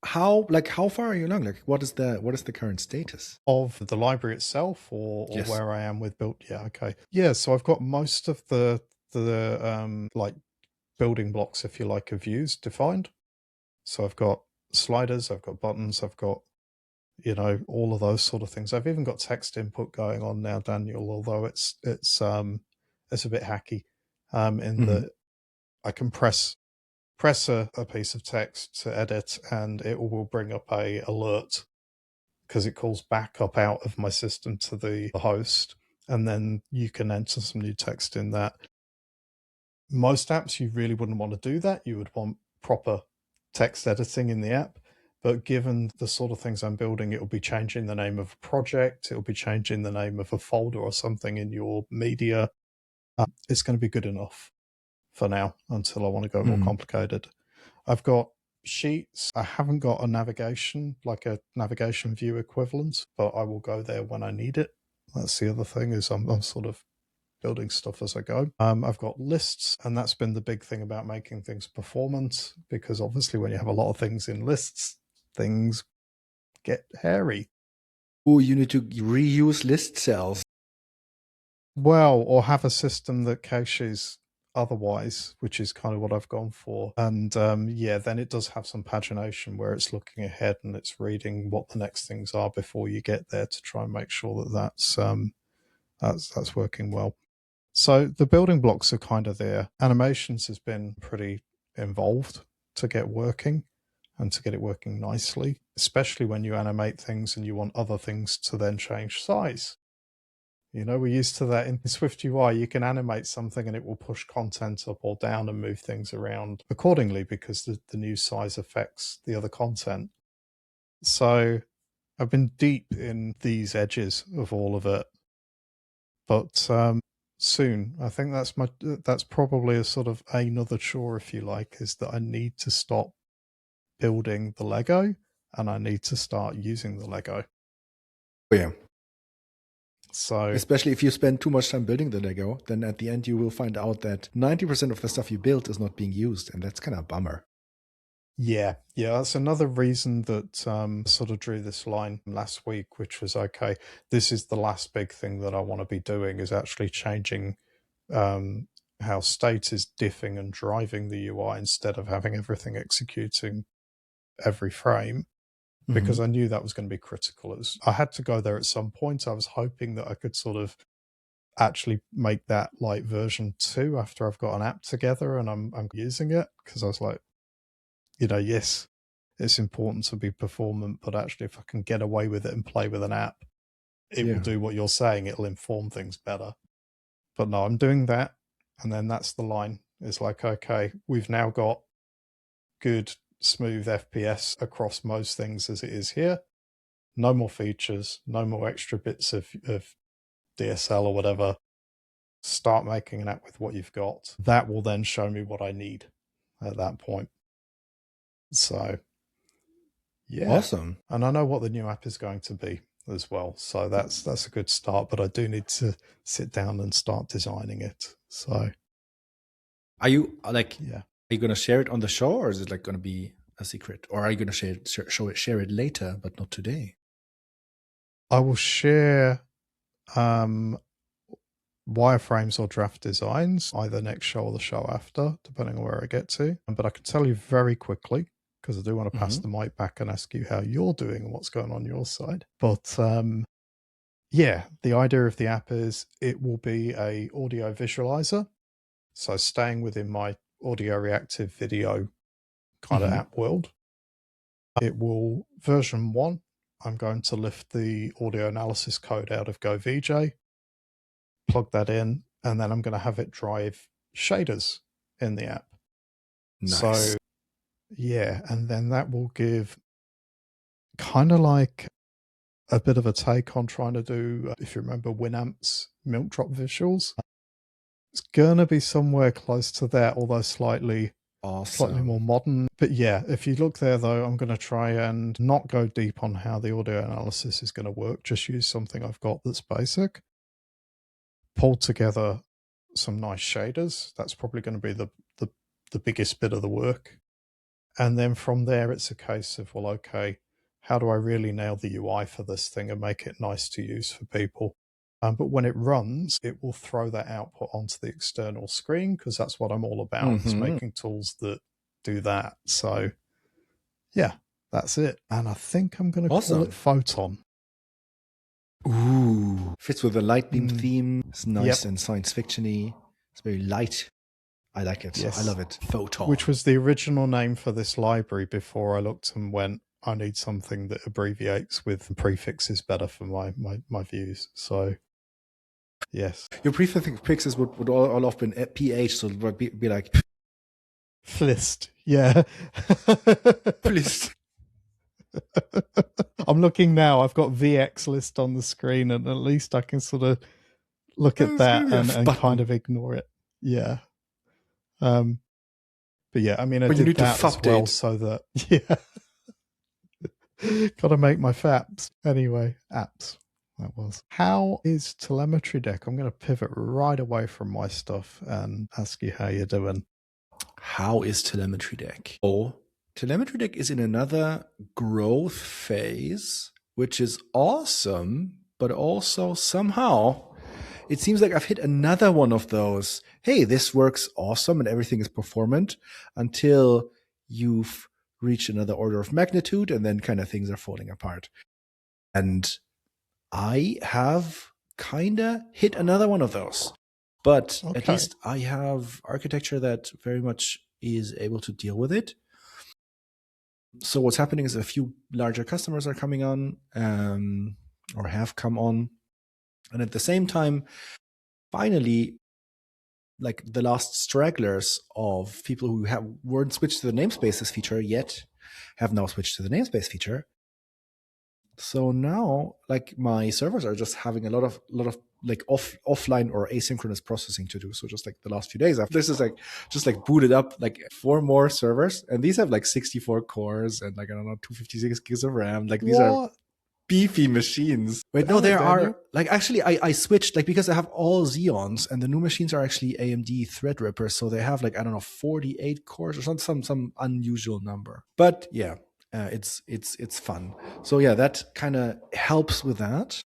how far are you along? Like, what is the current status of the library itself, or where I am with build? Yeah, okay. Yeah, so I've got most of the like building blocks, if you like, of views defined. So I've got sliders, I've got buttons, I've got, all of those sort of things. I've even got text input going on now, Daniel, although it's a bit hacky, in that I can press a piece of text to edit, and it will bring up a alert because it calls back up out of my system to the host, and then you can enter some new text in that. Most apps, you really wouldn't want to do that. You would want proper text editing in the app. But given the sort of things I'm building, it will be changing the name of a project. It will be changing the name of a folder or something in your media. It's going to be good enough for now until I want to go more complicated. I've got sheets. I haven't got a navigation view equivalent, but I will go there when I need it. That's the other thing, is I'm sort of building stuff as I go. I've got lists, and that's been the big thing about making things performant, because obviously when you have a lot of things in lists, things get hairy. Oh, you need to reuse list cells. Well, or have a system that caches otherwise, which is kind of what I've gone for. And then it does have some pagination where it's looking ahead and it's reading what the next things are before you get there to try and make sure that that's working well. So the building blocks are kind of there. Animations has been pretty involved to get working and to get it working nicely, especially when you animate things and you want other things to then change size. You know, we're used to that in Swift UI. You can animate something and it will push content up or down and move things around accordingly because the new size affects the other content. So I've been deep in these edges of all of it. But soon, I think that's probably a sort of another chore, if you like, is that I need to stop building the Lego and I need to start using the Lego. Oh, yeah. So, especially if you spend too much time building the Lego, then at the end you will find out that 90% of the stuff you built is not being used, and that's kind of a bummer. Yeah, that's another reason that sort of drew this line last week, which was, okay, this is the last big thing that I want to be doing, is actually changing how state is diffing and driving the UI instead of having everything executing every frame. Because I knew that was going to be critical. I had to go there at some point. I was hoping that I could sort of actually make that like version 2 after I've got an app together and I'm using it, because I was like, yes, it's important to be performant, but actually if I can get away with it and play with an app, it will do what you're saying. It'll inform things better. But no, I'm doing that. And then that's the line. It's like, okay, we've now got good smooth FPS across most things as it is here. No more features, no more extra bits of DSL or whatever. Start making an app with what you've got. That will then show me what I need at that point. So, yeah. Awesome. And I know what the new app is going to be as well. So that's a good start, but I do need to sit down and start designing it. So, are you like, are you going to share it on the show, or is it like going to be a secret, or are you going to share it later, but not today? I will share wireframes or draft designs either next show or the show after, depending on where I get to. But I can tell you very quickly, because I do want to pass the mic back and ask you how you're doing and what's going on your side. But the idea of the app is it will be a audio visualizer. So staying within my audio reactive video kind of app world. It will, version 1, I'm going to lift the audio analysis code out of GoVJ, plug that in, and then I'm going to have it drive shaders in the app. Nice. So, and then that will give kind of like a bit of a take on trying to do, if you remember Winamp's milk drop visuals. It's going to be somewhere close to that, although slightly more modern. But yeah, if you look there though, I'm going to try and not go deep on how the audio analysis is going to work. Just use something I've got that's basic. Pull together some nice shaders. That's probably going to be the biggest bit of the work. And then from there, it's a case of, well, okay, how do I really nail the UI for this thing and make it nice to use for people? But when it runs, it will throw that output onto the external screen, because that's what I'm all about, is making tools that do that. So, yeah, that's it. And I think I'm going to call it Photon. Ooh, fits with the light beam theme. It's nice and science fiction-y. It's very light. I like it. Yes. I love it. Photon. Which was the original name for this library before I looked and went, I need something that abbreviates with prefixes better for my views. So, yes. Your prefixes would all often been PH, so it would be like... Flist. Yeah. Flist. I'm looking now. I've got VX list on the screen, and at least I can sort of look at that and kind of ignore it. Yeah. But yeah, I mean, I did that as well so that, got to make my faps. Anyway, apps. That was. How is TelemetryDeck? I'm going to pivot right away from my stuff and ask you how you're doing. How is TelemetryDeck? Oh TelemetryDeck is in another growth phase, which is awesome, but also somehow it seems like I've hit another one of those, hey, this works awesome and everything is performant, until you've reached another order of magnitude and then kind of things are falling apart. And I have kind of hit another one of those. But at least I have architecture that very much is able to deal with it. So what's happening is a few larger customers are coming on, or have come on. And at the same time, finally, like the last stragglers of people who weren't switched to the namespaces feature yet have now switched to the namespace feature. So now, like, my servers are just having a lot of like offline or asynchronous processing to do. So just like the last few days, this is like just like booted up like 4 more servers, and these have like 64 cores and like, I don't know, 256 gigs of RAM. Like these are beefy machines. Wait, no, there are like, actually I switched, like, because I have all Xeons and the new machines are actually AMD Threadrippers, so they have like, I don't know, 48 cores or some unusual number. But yeah. It's fun. So yeah, that kind of helps with that.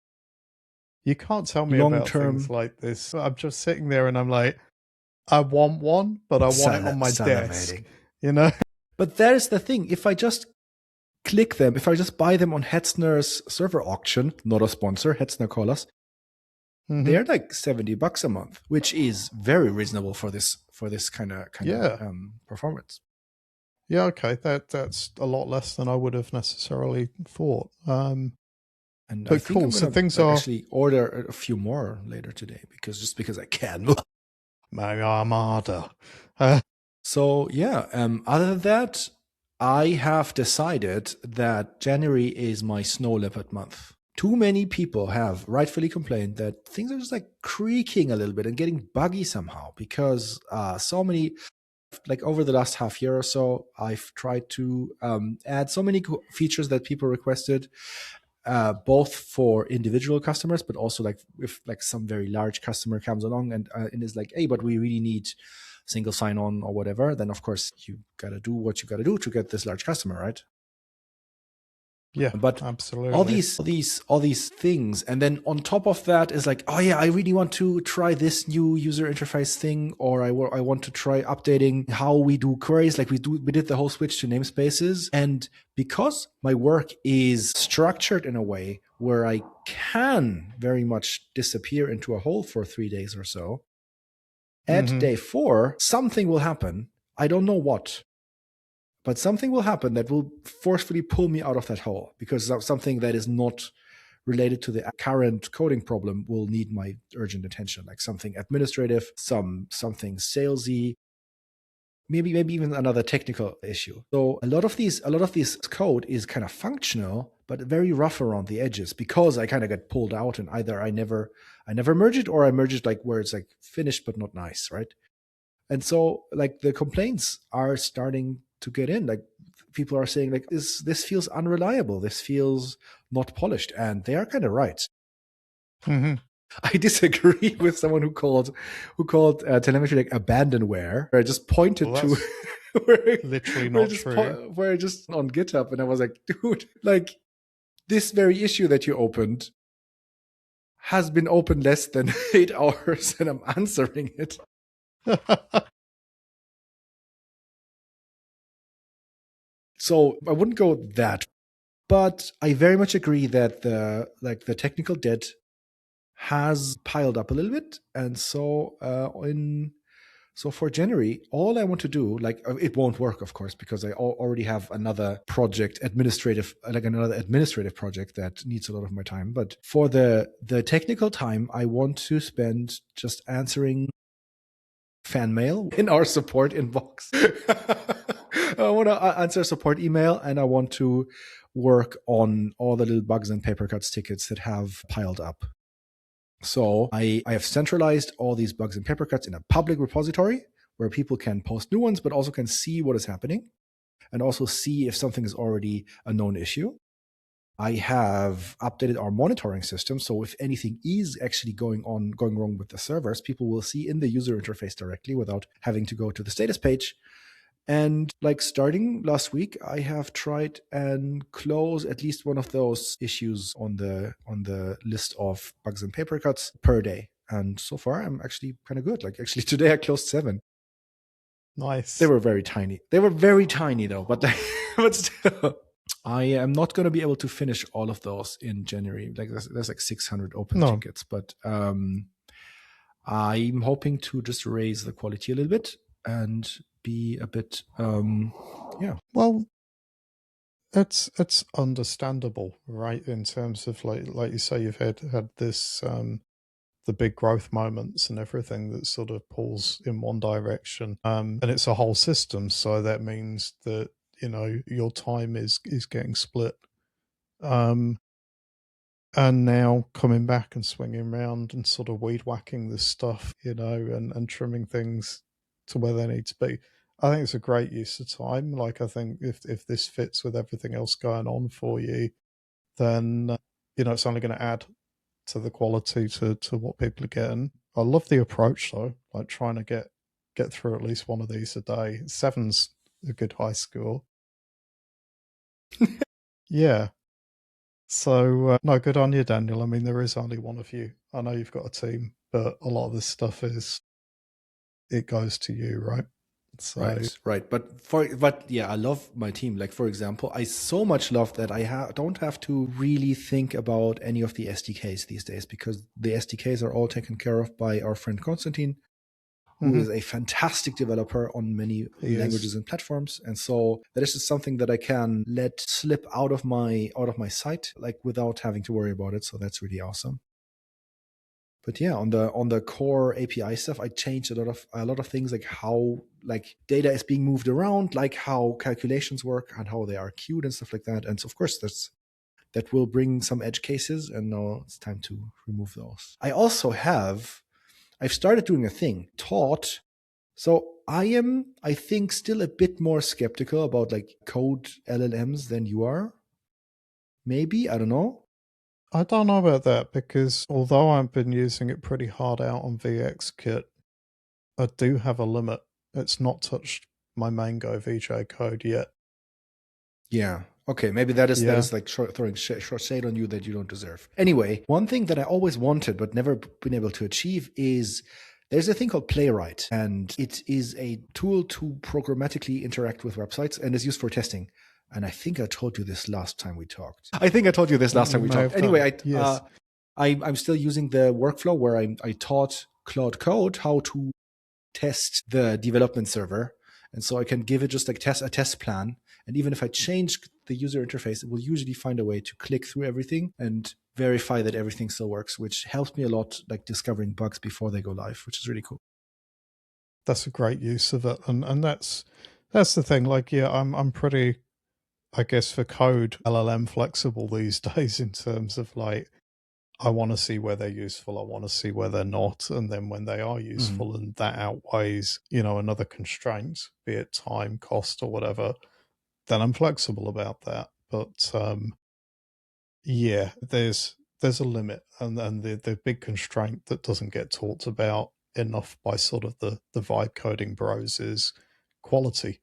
You can't tell me about things like this. I'm just sitting there and I'm like, I want one, but I want it on my desk. You know? But that is the thing. If I just click them, if I just buy them on Hetzner's server auction, not a sponsor, Hetzner call us, they're like $70 a month, which is very reasonable for this kind of performance. Yeah, okay, that's a lot less than I would have necessarily thought. And but I think cool. So things are actually order a few more later today because I can. My armada. So yeah. Other than that, I have decided that January is my snow leopard month. Too many people have rightfully complained that things are just like creaking a little bit and getting buggy somehow, because so many. Like over the last half year or so, I've tried to add so many features that people requested, both for individual customers, but also like if like some very large customer comes along and is like, hey, but we really need single sign-on or whatever, then of course you got to do what you got to do to get this large customer, right? Yeah, but absolutely. All these things, and then on top of that is like, oh yeah, I really want to try this new user interface thing, or I want to try updating how we do queries. Like we did the whole switch to namespaces, and because my work is structured in a way where I can very much disappear into a hole for 3 days or so, at day 4 something will happen. I don't know what. But something will happen that will forcefully pull me out of that hole, because something that is not related to the current coding problem will need my urgent attention, like something administrative, something salesy, maybe even another technical issue. So a lot of these code is kind of functional, but very rough around the edges, because I kind of got pulled out, and either I never merge it, or I merge it like where it's like finished but not nice, right? And so like the complaints are starting to get in. Like people are saying like, this feels unreliable. This feels not polished. And they are kind of right. I disagree with someone who called TelemetryDeck abandonware. I just pointed to literally not true. Where I just on GitHub, and I was like, dude, like this very issue that you opened has been open less than 8 hours, and I'm answering it. So I wouldn't go that, but I very much agree that the technical debt has piled up a little bit, and so for January, all I want to do, like it won't work, of course, because I already have another administrative project that needs a lot of my time. But for the technical time, I want to spend just answering fan mail in our support inbox. I want to answer support email, and I want to work on all the little bugs and paper cuts tickets that have piled up. So I have centralized all these bugs and paper cuts in a public repository where people can post new ones, but also can see what is happening and also see if something is already a known issue. I have updated our monitoring system, so if anything is actually going wrong with the servers, people will see in the user interface directly without having to go to the status page. And like starting last week, I have tried and close at least one of those issues on the list of bugs and paper cuts per day. And so far, I'm actually kind of good. Like actually today, I closed 7. Nice. They were very tiny. They were very tiny though, but but still. I am not going to be able to finish all of those in January. Like there's like 600 open tickets, but I'm hoping to just raise the quality a little bit and be a bit, Well, it's understandable, right? In terms of like you say, you've had this the big growth moments and everything that sort of pulls in one direction, and it's a whole system. So that means that your time is getting split. And now coming back and swinging around and sort of weed whacking this stuff, and trimming things to where they need to be. I think it's a great use of time. Like, I think if this fits with everything else going on for you, then, it's only going to add to the quality to what people are getting. I love the approach though, like trying to get through at least one of these a day. 7's a good high score. Yeah. So, no, good on you, Daniel. I mean, there is only one of you. I know you've got a team, but a lot of this stuff it goes to you, right? So, right. But yeah, I love my team. Like, for example, I so much love that I don't have to really think about any of the SDKs these days, because the SDKs are all taken care of by our friend Konstantin, who is a fantastic developer on many languages and platforms. And so that is just something that I can let slip out of my sight, like without having to worry about it. So that's really awesome. But yeah, on the core API stuff, I changed a lot of things, like how like data is being moved around, like how calculations work and how they are queued and stuff like that. And so of course that will bring some edge cases, and now it's time to remove those. I've started doing a thing, taught. So I think, still a bit more skeptical about like code LLMs than you are. Maybe, I don't know. I don't know about that, because although I've been using it pretty hard out on VXKit, I do have a limit. It's not touched my main Go VJ code yet. Yeah. Okay, maybe that is like throwing short shade on you that you don't deserve. Anyway, one thing that I always wanted but never been able to achieve is there's a thing called Playwright, and it is a tool to programmatically interact with websites and is used for testing. And I think I told you this last time we talked. Anyway, I'm still using the workflow where I taught Claude Code how to test the development server. And so I can give it just like a test plan. And even if I change the user interface, it will usually find a way to click through everything and verify that everything still works, which helps me a lot, like discovering bugs before they go live, which is really cool. That's a great use of it. And that's the thing. Like, yeah, I'm pretty, I guess, for code LLM flexible these days, in terms of like, I want to see where they're useful, I want to see where they're not, and then when they are useful and that outweighs, another constraint, be it time, cost, or whatever, then I'm flexible about that. But yeah, there's a limit, and the big constraint that doesn't get talked about enough by sort of the vibe coding bros is quality,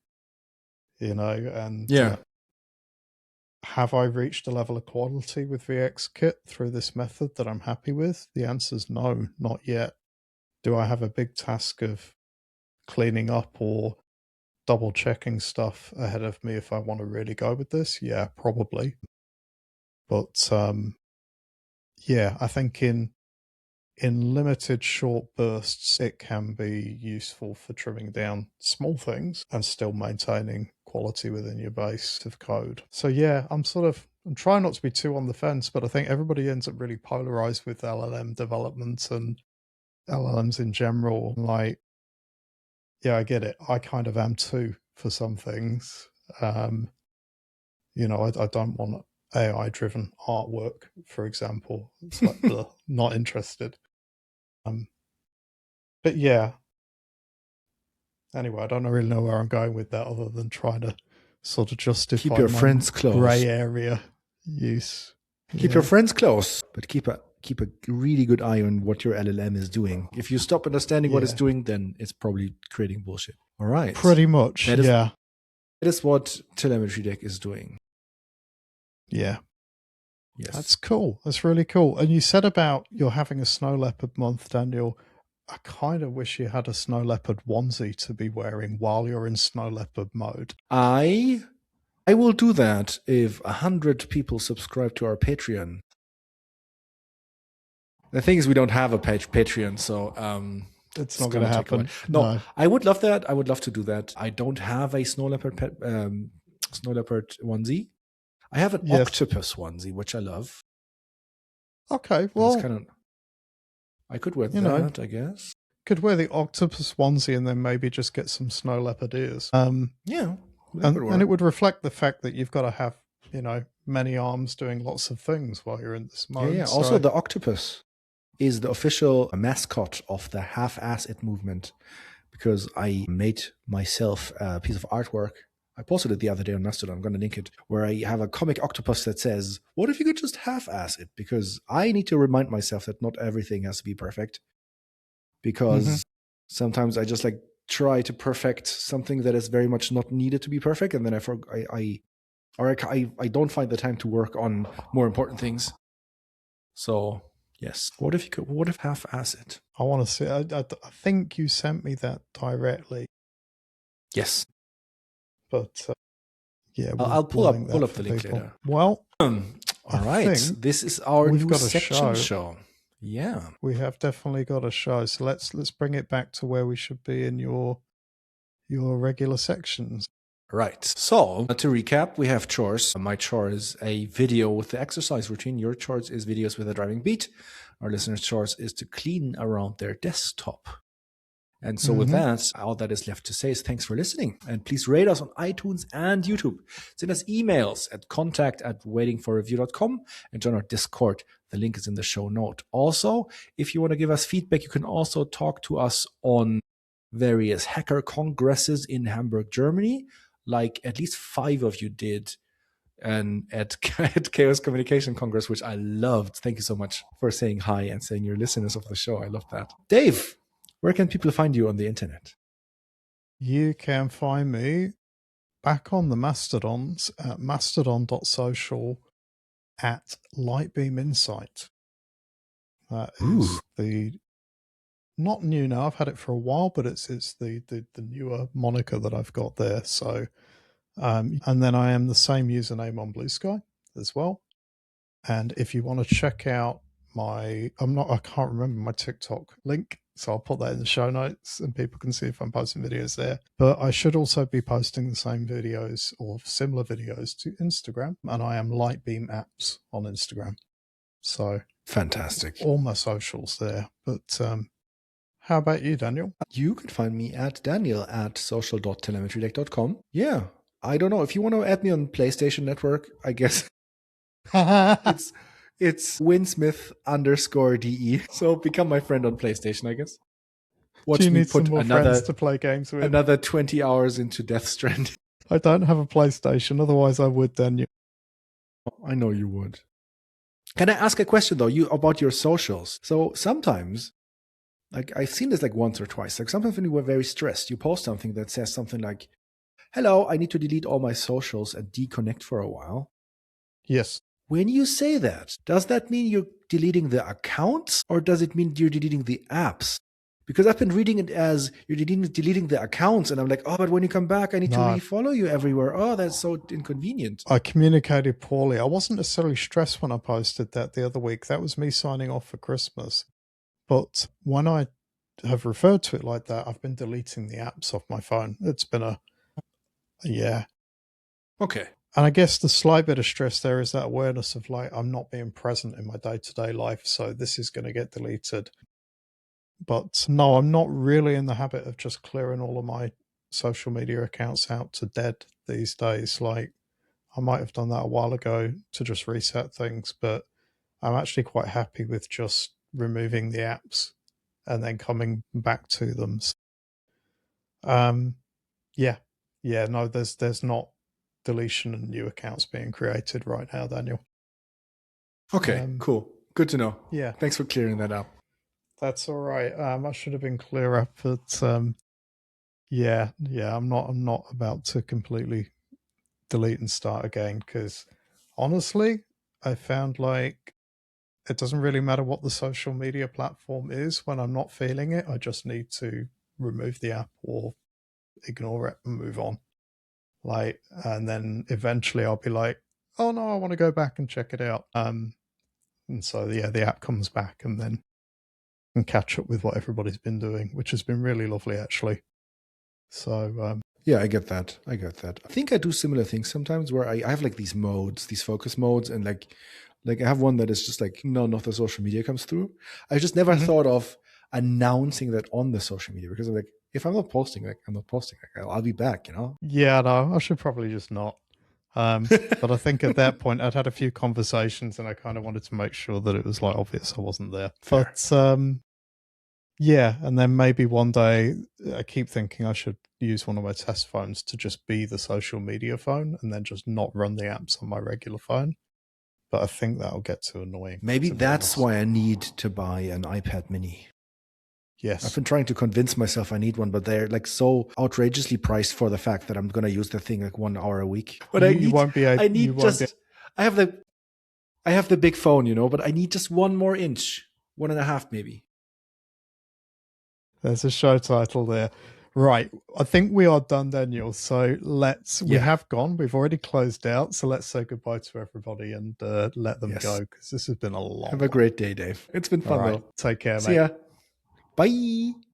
and have I reached a level of quality with VXKit through this method that I'm happy with? The answer is no, not yet. Do I have a big task of cleaning up or double checking stuff ahead of me if I want to really go with this? Yeah, probably. But yeah, I think in limited short bursts, it can be useful for trimming down small things and still maintaining quality within your base of code. So yeah, I'm trying not to be too on the fence, but I think everybody ends up really polarized with LLM development and LLMs in general. Like, yeah, I get it. I kind of am too for some things. I don't want AI-driven artwork, for example. It's like, not interested. But yeah. Anyway, I don't really know where I'm going with that, other than trying to sort of justify keep your friends close. Gray area use. Keep your friends close, but keep a really good eye on what your LLM is doing. If you stop understanding what it's doing, then it's probably creating bullshit. All right. Pretty much, yeah. That is what TelemetryDeck is doing. Yeah. Yes. That's cool. That's really cool. And you said about you're having a snow leopard month, Daniel. I kind of wish you had a snow leopard onesie to be wearing while you're in snow leopard mode. I will do that if 100 people subscribe to our Patreon. The thing is, we don't have a Patreon, so it's not going to happen. No, I would love that. I would love to do that. I don't have a snow leopard onesie. I have an octopus onesie, which I love. Okay, well, I could wear that, I guess. Could wear the octopus onesie and then maybe just get some snow leopard ears. Yeah, and it would reflect the fact that you've got to have, many arms doing lots of things while you're in this mode. Yeah. So. Also, the octopus is the official mascot of the half-ass it movement, because I made myself a piece of artwork. I posted it the other day on Mastodon. I'm going to link it, where I have a comic octopus that says, "What if you could just half-ass it?" Because I need to remind myself that not everything has to be perfect. Because sometimes I just try to perfect something that is very much not needed to be perfect, and then I don't find the time to work on more important things. So yes, what if half-ass it? I want to see. I think you sent me that directly. Yes, but yeah, I'll pull up the link later. Well, all right, this is our new section show. Yeah, we have definitely got a show. So let's bring it back to where we should be in your regular sections. Right. So to recap, we have chores. My chore is a video with the exercise routine. Your chores is videos with a driving beat. Our listeners' chores is to clean around their desktop. And so with that, all that is left to say is thanks for listening. And please rate us on iTunes and YouTube. Send us emails at contact@waitingforreview.com and join our Discord. The link is in the show note. Also, if you want to give us feedback, you can also talk to us on various hacker congresses in Hamburg, Germany, like at least 5 of you did, and at Chaos Communication Congress, which I loved. Thank you so much for saying hi and saying you're listeners of the show. I love that. Dave, where can people find you on the internet? You can find me back on the Mastodons at mastodon.social at Lightbeam Insight. That is the not new now. I've had it for a while, but it's the newer moniker that I've got there. So, and then I am the same username on Blue Sky as well. And if you want to check out I can't remember my TikTok link, so I'll put that in the show notes and people can see if I'm posting videos there. But I should also be posting the same videos or similar videos to Instagram, and I am Lightbeam Apps on Instagram. So fantastic. All my socials there. But how about you, Daniel? You can find me at daniel@social.telemetrydeck.com. Yeah. I don't know. If you want to add me on PlayStation Network, I guess it's winsmith_DE. So become my friend on PlayStation, I guess. Watch Do you need some more friends to play games with? Another 20 hours into Death Stranding. I don't have a PlayStation. Otherwise, I would, Daniel. I know you would. Can I ask a question, though, about your socials? So sometimes, I've seen this once or twice. Sometimes when you were very stressed, you post something that says something like, "Hello, I need to delete all my socials and deconnect for a while." Yes. When you say that, does that mean you're deleting the accounts, or does it mean you're deleting the apps? Because I've been reading it as you're deleting the accounts, and I'm like, oh, but when you come back, I need to refollow you everywhere. Oh, that's so inconvenient. I communicated poorly. I wasn't necessarily stressed when I posted that the other week. That was me signing off for Christmas. But when I have referred to it like that, I've been deleting the apps off my phone. It's been yeah. Okay. And I guess the slight bit of stress there is that awareness of I'm not being present in my day-to-day life, so this is going to get deleted. But no, I'm not really in the habit of just clearing all of my social media accounts out to dead these days. I might have done that a while ago to just reset things, but I'm actually quite happy with just removing the apps and then coming back to them. Yeah, no, there's not deletion and new accounts being created right now, Daniel. Okay, cool. Good to know. Yeah. Thanks for clearing that up. That's all right. I should have been clearer, but Yeah, I'm not about to completely delete and start again, because honestly, I found like it doesn't really matter what the social media platform is when I'm not feeling it. I just need to remove the app or ignore it and move on. Like, and then eventually I'll be like, oh no, I want to go back and check it out. And so yeah, the app comes back, and then and catch up with what everybody's been doing, which has been really lovely actually. So Yeah, I get that. I get that. I think I do similar things sometimes where I have like these modes, these focus modes, and like I have one that is just like none of the social media comes through. I just never mhm. thought of announcing that on the social media because I'm like, if I'm not posting, like I'm not posting. Like I'll be back, you know? Yeah, no, I should probably just not. But I think at that point I'd had a few conversations, and I kind of wanted to make sure that it was like obvious I wasn't there. Fair. But yeah, and then maybe one day I keep thinking I should use one of my test phones to just be the social media phone, and then just not run the apps on my regular phone. But I think that'll get too annoying. Maybe To be that's honest. why I need to buy an iPad mini. I've Yes. been trying to convince myself I need one, but they're like so outrageously priced for the fact that I'm gonna use the thing like 1 hour a week. But You won't be able. I You need won't be. just I have the big phone, you know, but I need just one more inch, 1.5 maybe. There's a show title there. Right. I think we are done, Daniel. So we Yeah. have gone. We've already closed out. So let's say goodbye to everybody and let them Yes. go, because this has been a long Have a one. great day, Dave. It's been All fun right. though. Take care, See mate. ya. Bye.